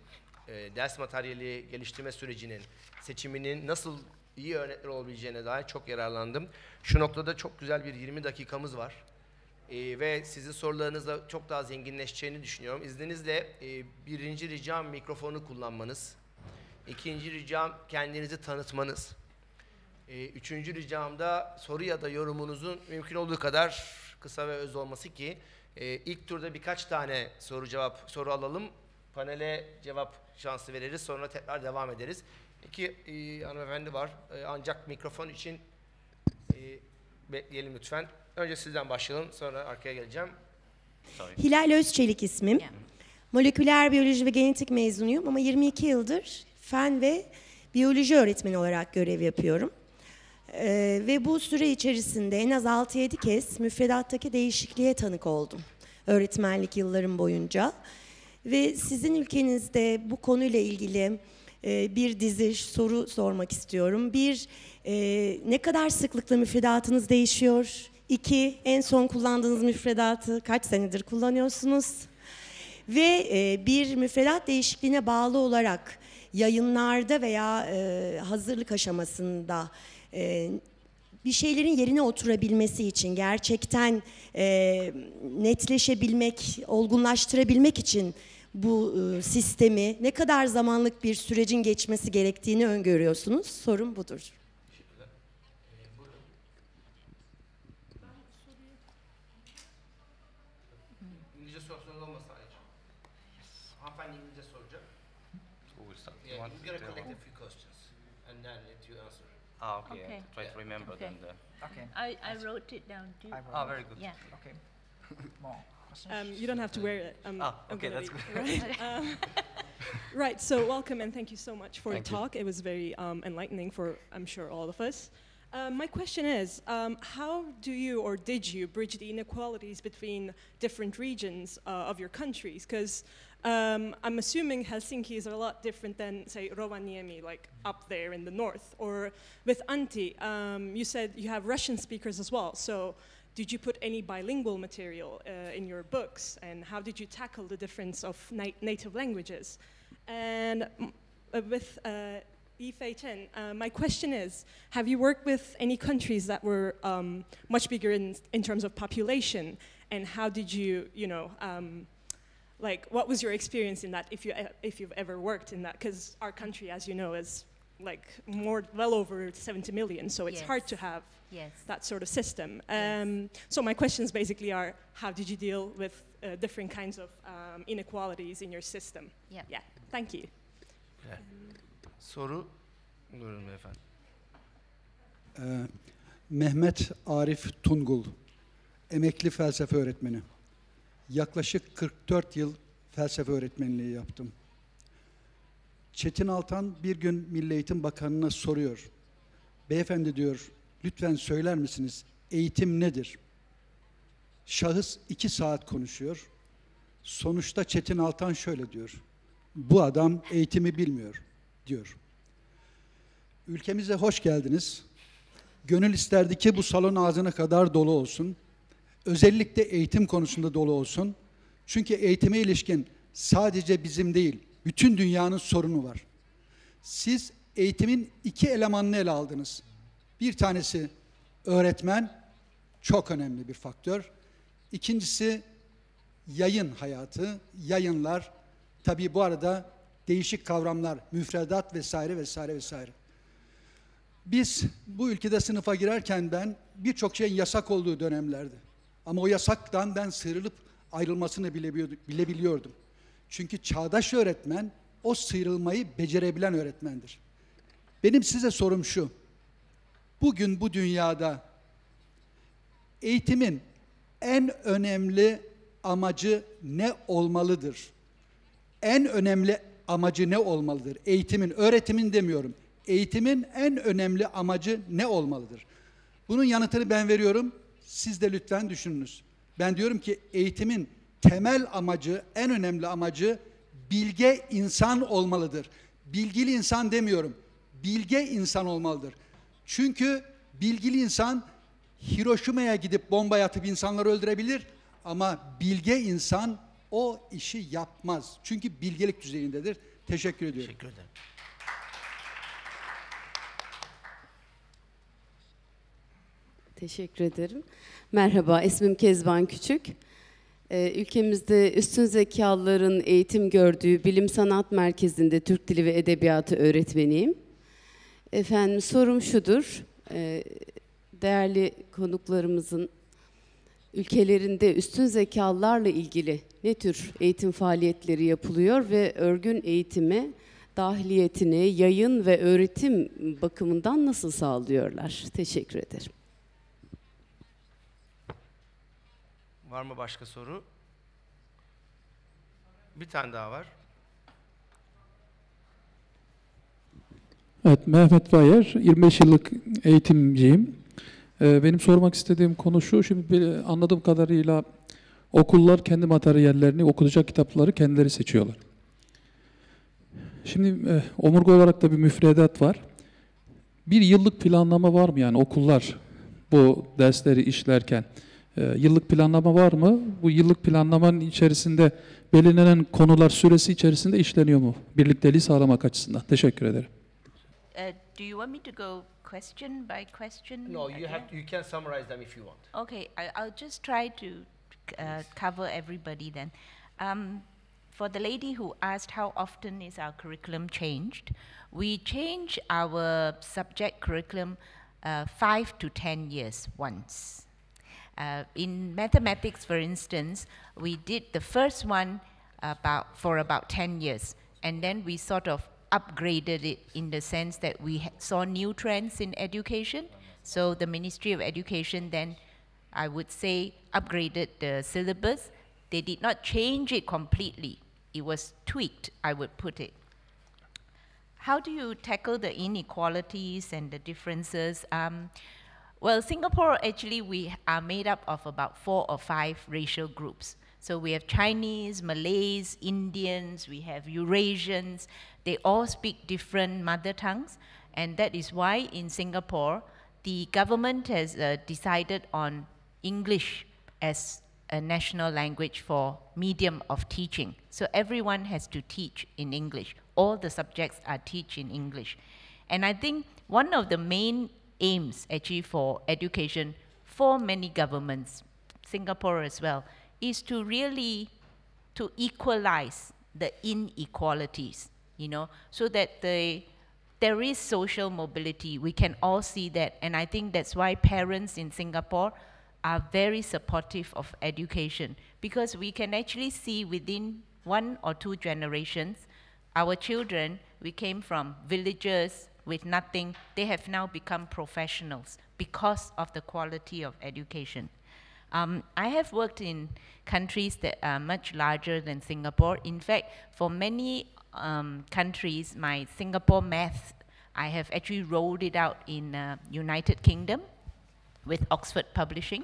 ders materyali geliştirme sürecinin seçiminin nasıl iyi örnekler olabileceğine dair çok yararlandım. Şu noktada çok güzel bir 20 dakikamız var. Ve sizin sorularınızla çok daha zenginleşeceğini düşünüyorum. İzninizle birinci ricam mikrofonu kullanmanız. İkinci ricam kendinizi tanıtmanız. Üçüncü ricam da soru ya da yorumunuzun mümkün olduğu kadar kısa ve öz olması ki ilk turda birkaç tane soru alalım. Panele cevap şansı veririz. Sonra tekrar devam ederiz. İki hanımefendi var. Ancak mikrofon için bekleyelim lütfen. Önce sizden başlayalım, sonra arkaya geleceğim. Hilal Özçelik ismim. Moleküler biyoloji ve genetik mezunuyum ama 22 yıldır fen ve biyoloji öğretmeni olarak görev yapıyorum. Ve bu süre içerisinde en az 6-7 kez müfredattaki değişikliğe tanık oldum öğretmenlik yıllarım boyunca. Ve sizin ülkenizde bu konuyla ilgili bir dizi soru sormak istiyorum. Bir, ne kadar sıklıkla müfredatınız değişiyor? İki, en son kullandığınız müfredatı kaç senedir kullanıyorsunuz? Ve bir müfredat değişikliğine bağlı olarak yayınlarda veya hazırlık aşamasında bir şeylerin yerine oturabilmesi için, gerçekten netleşebilmek, olgunlaştırabilmek için bu sistemi ne kadar zamanlık bir sürecin geçmesi gerektiğini öngörüyorsunuz? Sorum budur. İngilizce sorsanız olmasa ayrıca. Hanımefendi İngilizce soracak. Yeah, you're going to collect a few questions and then let you answer. Okay. Try to remember Okay. then. Okay. I wrote it down too. Very good. Yeah. Okay. More questions? You don't have to wear it. I'm Okay, gonna that's be- good. Right. Right, so welcome and thank you so much for Thank the you. talk. It was very enlightening for, I'm sure, all of us. My question is, how do you or did you bridge the inequalities between different regions of your countries? Because I'm assuming Helsinki is a lot different than, say, Rovaniemi, like up there in the north. Or with Antti, you said you have Russian speakers as well. So did you put any bilingual material in your books? And how did you tackle the difference of native languages? And with Lee Fei Chen, my question is, have you worked with any countries that were much bigger in terms of population? And how did you, like, what was your experience in that, if you've ever worked in that? Because our country, as you know, is like well over 70 million, so it's hard to have that sort of system. So my questions basically are, how did you deal with different kinds of inequalities in your system? Yeah, thank you. Soru, buyurun efendim. Mehmet Arif Tungul, emekli felsefe öğretmeni. Yaklaşık 44 yıl felsefe öğretmenliği yaptım. Çetin Altan bir gün Milli Eğitim Bakanı'na soruyor. Beyefendi diyor, lütfen söyler misiniz, eğitim nedir? Şahıs 2 saat konuşuyor. Sonuçta Çetin Altan şöyle diyor. Bu adam eğitimi bilmiyor diyor. Ülkemize hoş geldiniz. Gönül isterdi ki bu salon ağzına kadar dolu olsun. Özellikle eğitim konusunda dolu olsun. Çünkü eğitime ilişkin sadece bizim değil, bütün dünyanın sorunu var. Siz eğitimin 2 elemanını ele aldınız. Bir tanesi öğretmen, çok önemli bir faktör. İkincisi yayın hayatı, yayınlar. Tabii bu arada değişik kavramlar, müfredat vesaire vesaire vesaire. Biz bu ülkede sınıfa girerken ben birçok şeyin yasak olduğu dönemlerdi. Ama o yasaktan ben sıyrılıp ayrılmasını bile biliyordum. Çünkü çağdaş öğretmen o sıyrılmayı becerebilen öğretmendir. Benim size sorum şu. Bugün bu dünyada eğitimin en önemli amacı ne olmalıdır? En önemli amacı ne olmalıdır? Eğitimin, öğretimin demiyorum. Eğitimin en önemli amacı ne olmalıdır? Bunun yanıtını ben veriyorum. Siz de lütfen düşününüz. Ben diyorum ki eğitimin temel amacı, en önemli amacı bilge insan olmalıdır. Bilgili insan demiyorum. Bilge insan olmalıdır. Çünkü bilgili insan Hiroşima'ya gidip bomba atıp insanları öldürebilir ama bilge insan o işi yapmaz. Çünkü bilgelik düzeyindedir. Teşekkür ediyorum. Teşekkür ederim. Teşekkür ederim. Merhaba, ismim Kezban Küçük. Ülkemizde üstün zekalıların eğitim gördüğü Bilim Sanat Merkezi'nde Türk Dili ve Edebiyatı öğretmeniyim. Efendim, sorum şudur. Değerli konuklarımızın ülkelerinde üstün zekalılarla ilgili ne tür eğitim faaliyetleri yapılıyor ve örgün eğitime dahiliyetini yayın ve öğretim bakımından nasıl sağlıyorlar? Teşekkür ederim. Var mı başka soru? Bir tane daha var. Evet, Mehmet Vayer, 25 yıllık eğitimciyim. Benim sormak istediğim konu şu, şimdi anladığım kadarıyla okullar kendi materyallerini, okutacak kitapları kendileri seçiyorlar. Şimdi omurga olarak da bir müfredat var. Bir yıllık planlama var mı yani okullar bu dersleri işlerken? Yıllık planlama var mı? Bu yıllık planlamanın içerisinde belirlenen konular süresi içerisinde işleniyor mu? Birlikteliği sağlamak açısından. Teşekkür ederim. Do you want me to go question by question? No, you can summarize them if you want. Okay, I'll just try to cover everybody then. For the lady who asked how often is our curriculum changed, we change our subject curriculum 5 to 10 years once. In mathematics, for instance, we did the first one for about 10 years, and then we sort of upgraded it in the sense that we saw new trends in education. So the Ministry of Education then, I would say, upgraded the syllabus. They did not change it completely. It was tweaked, I would put it. How do you tackle the inequalities and the differences? Well, Singapore, actually, we are made up of about 4 or 5 racial groups. So we have Chinese, Malays, Indians, we have Eurasians. They all speak different mother tongues. And that is why in Singapore, the government has decided on English as a national language for medium of teaching. So everyone has to teach in English. All the subjects are taught in English. And I think one of the main aims actually for education for many governments, Singapore as well, is to really to equalize the inequalities, you know, so that there is social mobility. We can all see that, and I think that's why parents in Singapore are very supportive of education, because we can actually see within 1 or 2 generations, our children, we came from villages with nothing, they have now become professionals because of the quality of education. I have worked in countries that are much larger than Singapore. In fact, for many countries, my Singapore math, I have actually rolled it out in United Kingdom with Oxford Publishing,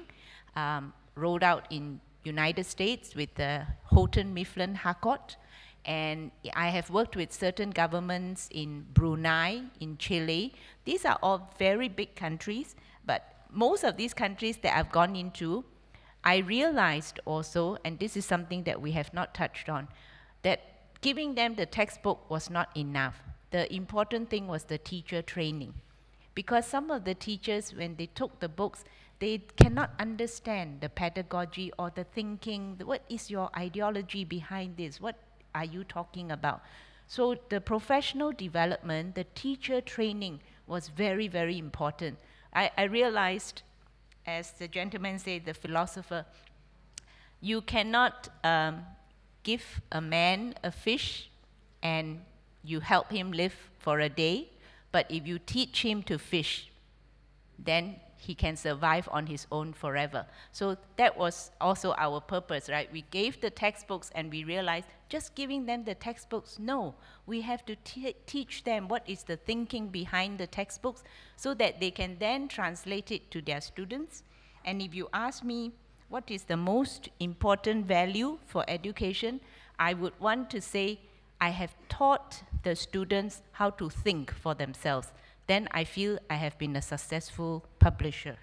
rolled out in United States with Houghton Mifflin Harcourt, and I have worked with certain governments in Brunei, in Chile. These are all very big countries, but most of these countries that I've gone into, I realized also, and this is something that we have not touched on, that giving them the textbook was not enough. The important thing was the teacher training. Because some of the teachers, when they took the books, they cannot understand the pedagogy or the thinking. What is your ideology behind this? What are you talking about? So the professional development, the teacher training was very, very important. I realized, as the gentleman said, the philosopher, you cannot give a man a fish and you help him live for a day, but if you teach him to fish, then he can survive on his own forever. So that was also our purpose, right? We gave the textbooks and we realized just giving them the textbooks, no. We have to teach them what is the thinking behind the textbooks so that they can then translate it to their students. And if you ask me what is the most important value for education, I would want to say I have taught the students how to think for themselves. Then I feel I have been a successful publisher.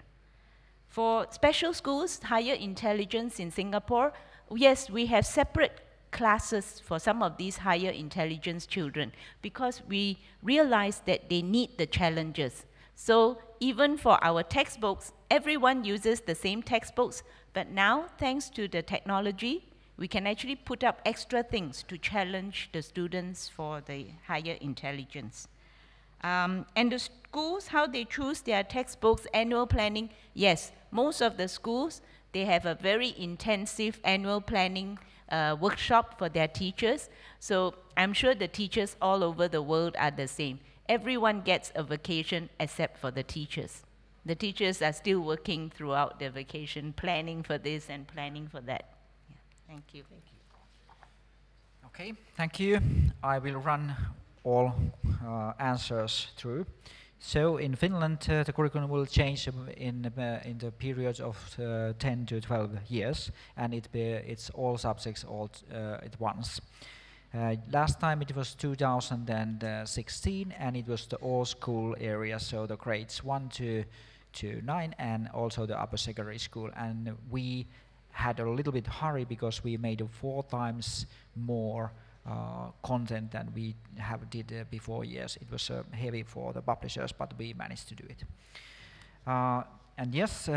For special schools, higher intelligence in Singapore, yes, we have separate classes for some of these higher intelligence children because we realize that they need the challenges. So even for our textbooks, everyone uses the same textbooks, but now, thanks to the technology, we can actually put up extra things to challenge the students for the higher intelligence. And the schools, how they choose their textbooks, annual planning, yes, most of the schools, they have a very intensive annual planning workshop for their teachers. So I'm sure the teachers all over the world are the same. Everyone gets a vacation except for the teachers. the teachers are still working throughout their vacation, planning for this and planning for that. Yeah. Thank you. Okay, thank you. I will run all answers through. So in Finland, the curriculum will change in the period of 10 to 12 years, and it's all subjects all at once. Last time it was 2016, and it was the all school area, so the grades 1 to 9, and also the upper secondary school. And we had a little bit hurry because we made 4 times more content than we did before years. It was heavy for the publishers, but we managed to do it. And yes,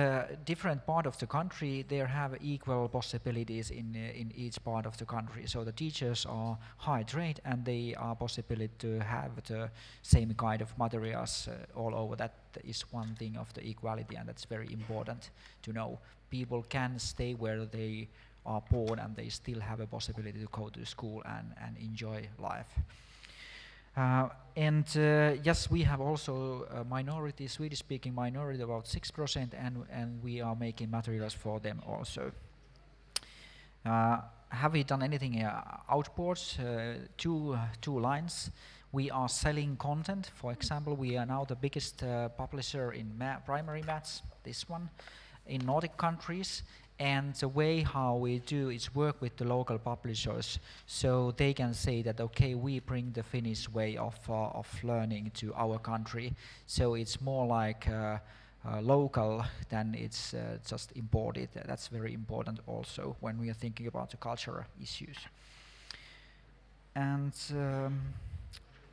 different part of the country, they have equal possibilities in each part of the country. So the teachers are high trained, and they are possible to have the same kind of materials all over. That is one thing of the equality, and that's very important to know. People can stay where they are born, and they still have a possibility to go to school and enjoy life. Yes, we have also a minority, Swedish-speaking minority, about 6%, and we are making materials for them also. Have we done anything outboards? Two lines. We are selling content. For example, we are now the biggest publisher in primary maths, this one, in Nordic countries. And the way how we do is work with the local publishers, so they can say that, okay, we bring the Finnish way of learning to our country. So it's more like local than it's just imported. That's very important also when we are thinking about the cultural issues.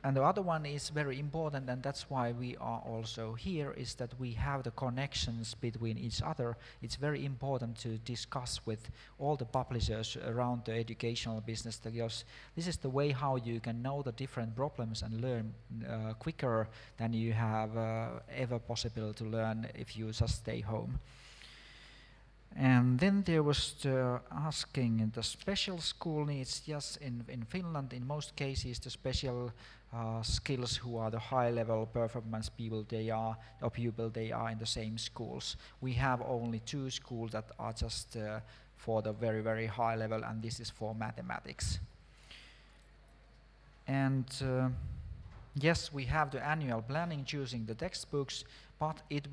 And the other one is very important, and that's why we are also here, is that we have the connections between each other. It's very important to discuss with all the publishers around the educational business, because this is the way how you can know the different problems and learn quicker than you have ever possible to learn if you just stay home. And then there was asking the special school needs. Yes, in Finland, in most cases, the special skills who are the high-level performance people, they are in the same schools. We have only 2 schools that are just for the very, very high level, and this is for mathematics. And yes, we have the annual planning choosing the textbooks, but it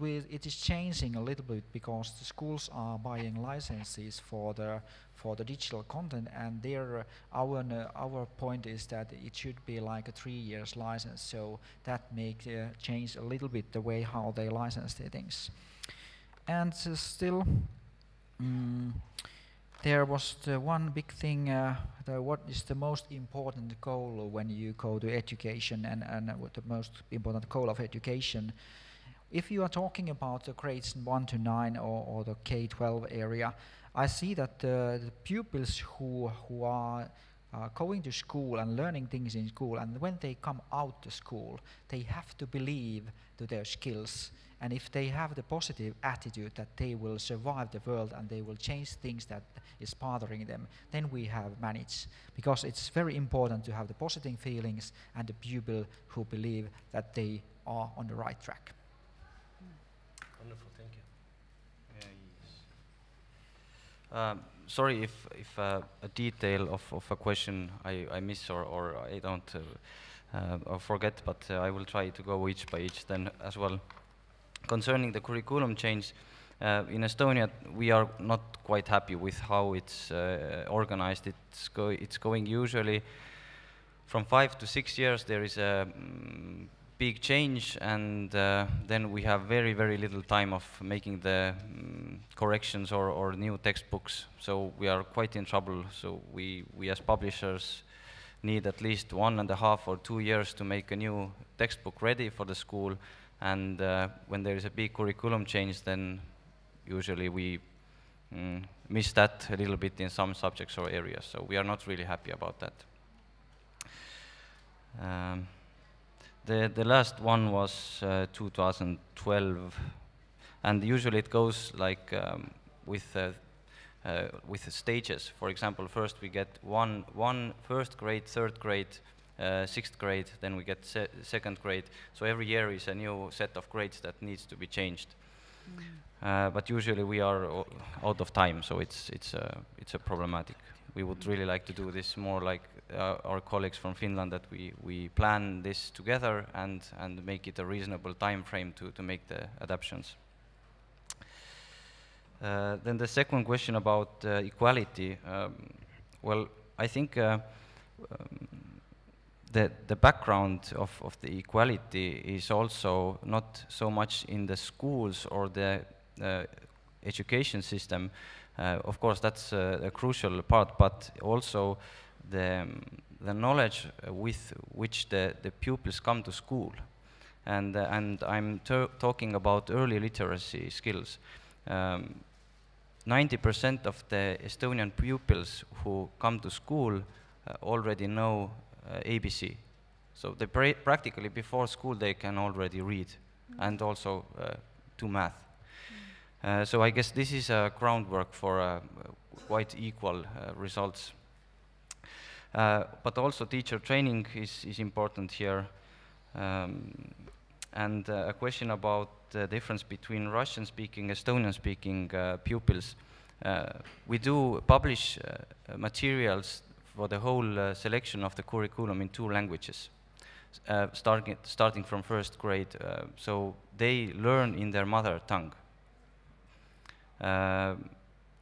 is changing a little bit because the schools are buying licenses for the digital content, and our point is that it should be like a 3 years license, so that make change a little bit the way how they license their things. And still there was the one big thing, what is the most important goal when you go to education, and what the most important goal of education. If you are talking about the grades 1 to 9 or the K-12 area, I see that the pupils who are going to school and learning things in school, and when they come out to school, they have to believe to their skills. And if they have the positive attitude that they will survive the world and they will change things that is bothering them, then we have managed. Because it's very important to have the positive feelings and the pupil who believe that they are on the right track. Wonderful, thank you. Sorry if a detail of a question I miss or I don't or forget, but I will try to go each by each then as well. Concerning the curriculum change, in Estonia we are not quite happy with how it's organized. It's going usually from 5 to 6 years. There is a big change, and then we have very, very little time of making the corrections or new textbooks. So we are quite in trouble. So we as publishers need at least 1.5 or 2 years to make a new textbook ready for the school. And when there is a big curriculum change, then usually we miss that a little bit in some subjects or areas. So we are not really happy about that. The last one was 2012, and usually it goes like with the stages. For example, first we get one first grade, third grade, 6th grade, then we get 2nd grade. So every year is a new set of grades that needs to be changed. But usually we are out of time, so it's a problematic. We would really like to do this more like our colleagues from Finland, that we plan this together and make it a reasonable time frame to make the adaptations. Then the second question about equality. Well, I think the background of the equality is also not so much in the schools or the education system. Of course, that's a crucial part, but also the knowledge with which the pupils come to school. And I'm talking about early literacy skills. 90% of the Estonian pupils who come to school already know ABC. So they practically before school they can already read and also do math. So I guess this is a groundwork for quite equal results. But also teacher training is important here. And a question about the difference between Russian-speaking, Estonian-speaking pupils. We do publish materials for the whole selection of the curriculum in 2 languages, starting from 1st grade. So they learn in their mother tongue.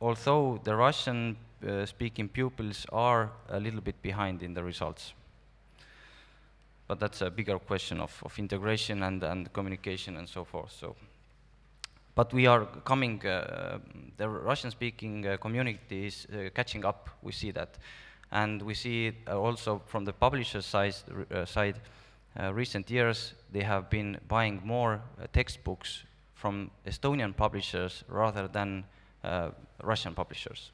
Although the Russian-speaking pupils are a little bit behind in the results. But that's a bigger question of integration and communication and so forth. So, but we are coming, the Russian-speaking community is catching up, we see that. And we see also from the publisher's side, recent years, they have been buying more textbooks from Estonian publishers rather than Russian publishers.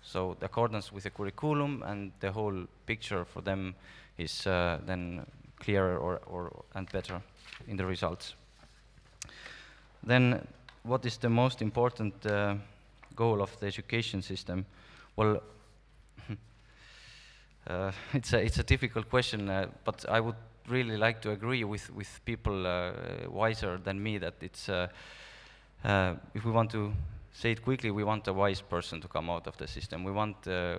So the accordance with the curriculum and the whole picture for them is then clearer and better in the results. Then what is the most important goal of the education system? Well, it's a difficult question, but I would really like to agree with people wiser than me that it's, if we want to say it quickly, we want a wise person to come out of the system. We want a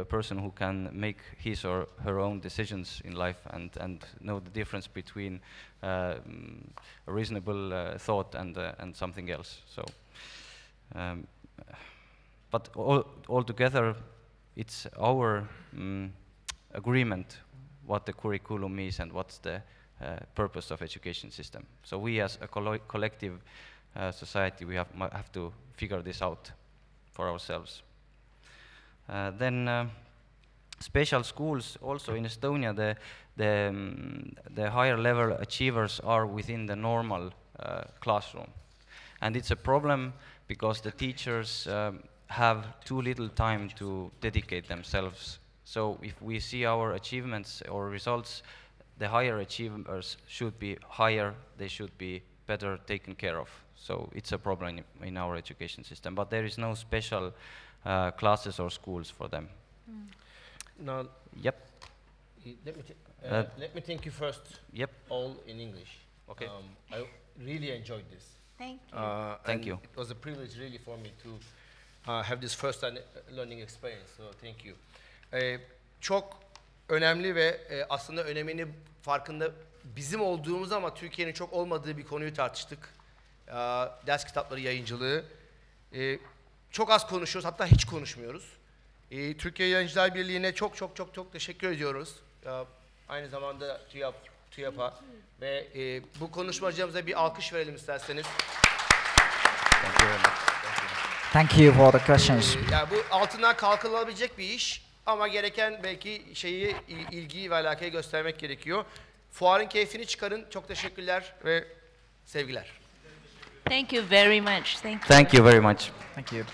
person who can make his or her own decisions in life and know the difference between a reasonable thought and something else. So, but altogether, it's our agreement what the curriculum is and what's the purpose of education system. So we as a collective society, we have to figure this out for ourselves. Then special schools, also in Estonia, the higher level achievers are within the normal classroom. And it's a problem because the teachers have too little time to dedicate themselves. So if we see our achievements or results, the higher achievers should be higher, they should be better taken care of. So it's a problem in our education system, but there is no special classes or schools for them. Now, yep. Let me thank you first. Yep. All in English. Okay. I really enjoyed this. Thank you. Thank you. It was a privilege really for me to have this first learning experience. So thank you. Çok önemli ve aslında önemini farkında bizim olduğumuz ama Türkiye'nin çok olmadığı bir konuyu tartıştık. Ders kitapları yayıncılığı. Çok az konuşuyoruz, hatta hiç konuşmuyoruz. Türkiye Yayıncılar Birliği'ne çok teşekkür ediyoruz. Aynı zamanda TÜYAP'a ve bu konuşmacımıza bir alkış verelim isterseniz. Thank you for the questions. Yani bu altından kalkılabilecek bir iş ama gereken belki ilgiyi ve alakayı göstermek gerekiyor. Fuarın keyfini çıkarın. Çok teşekkürler ve sevgiler. Thank you very much. Thank you very much. Thank you.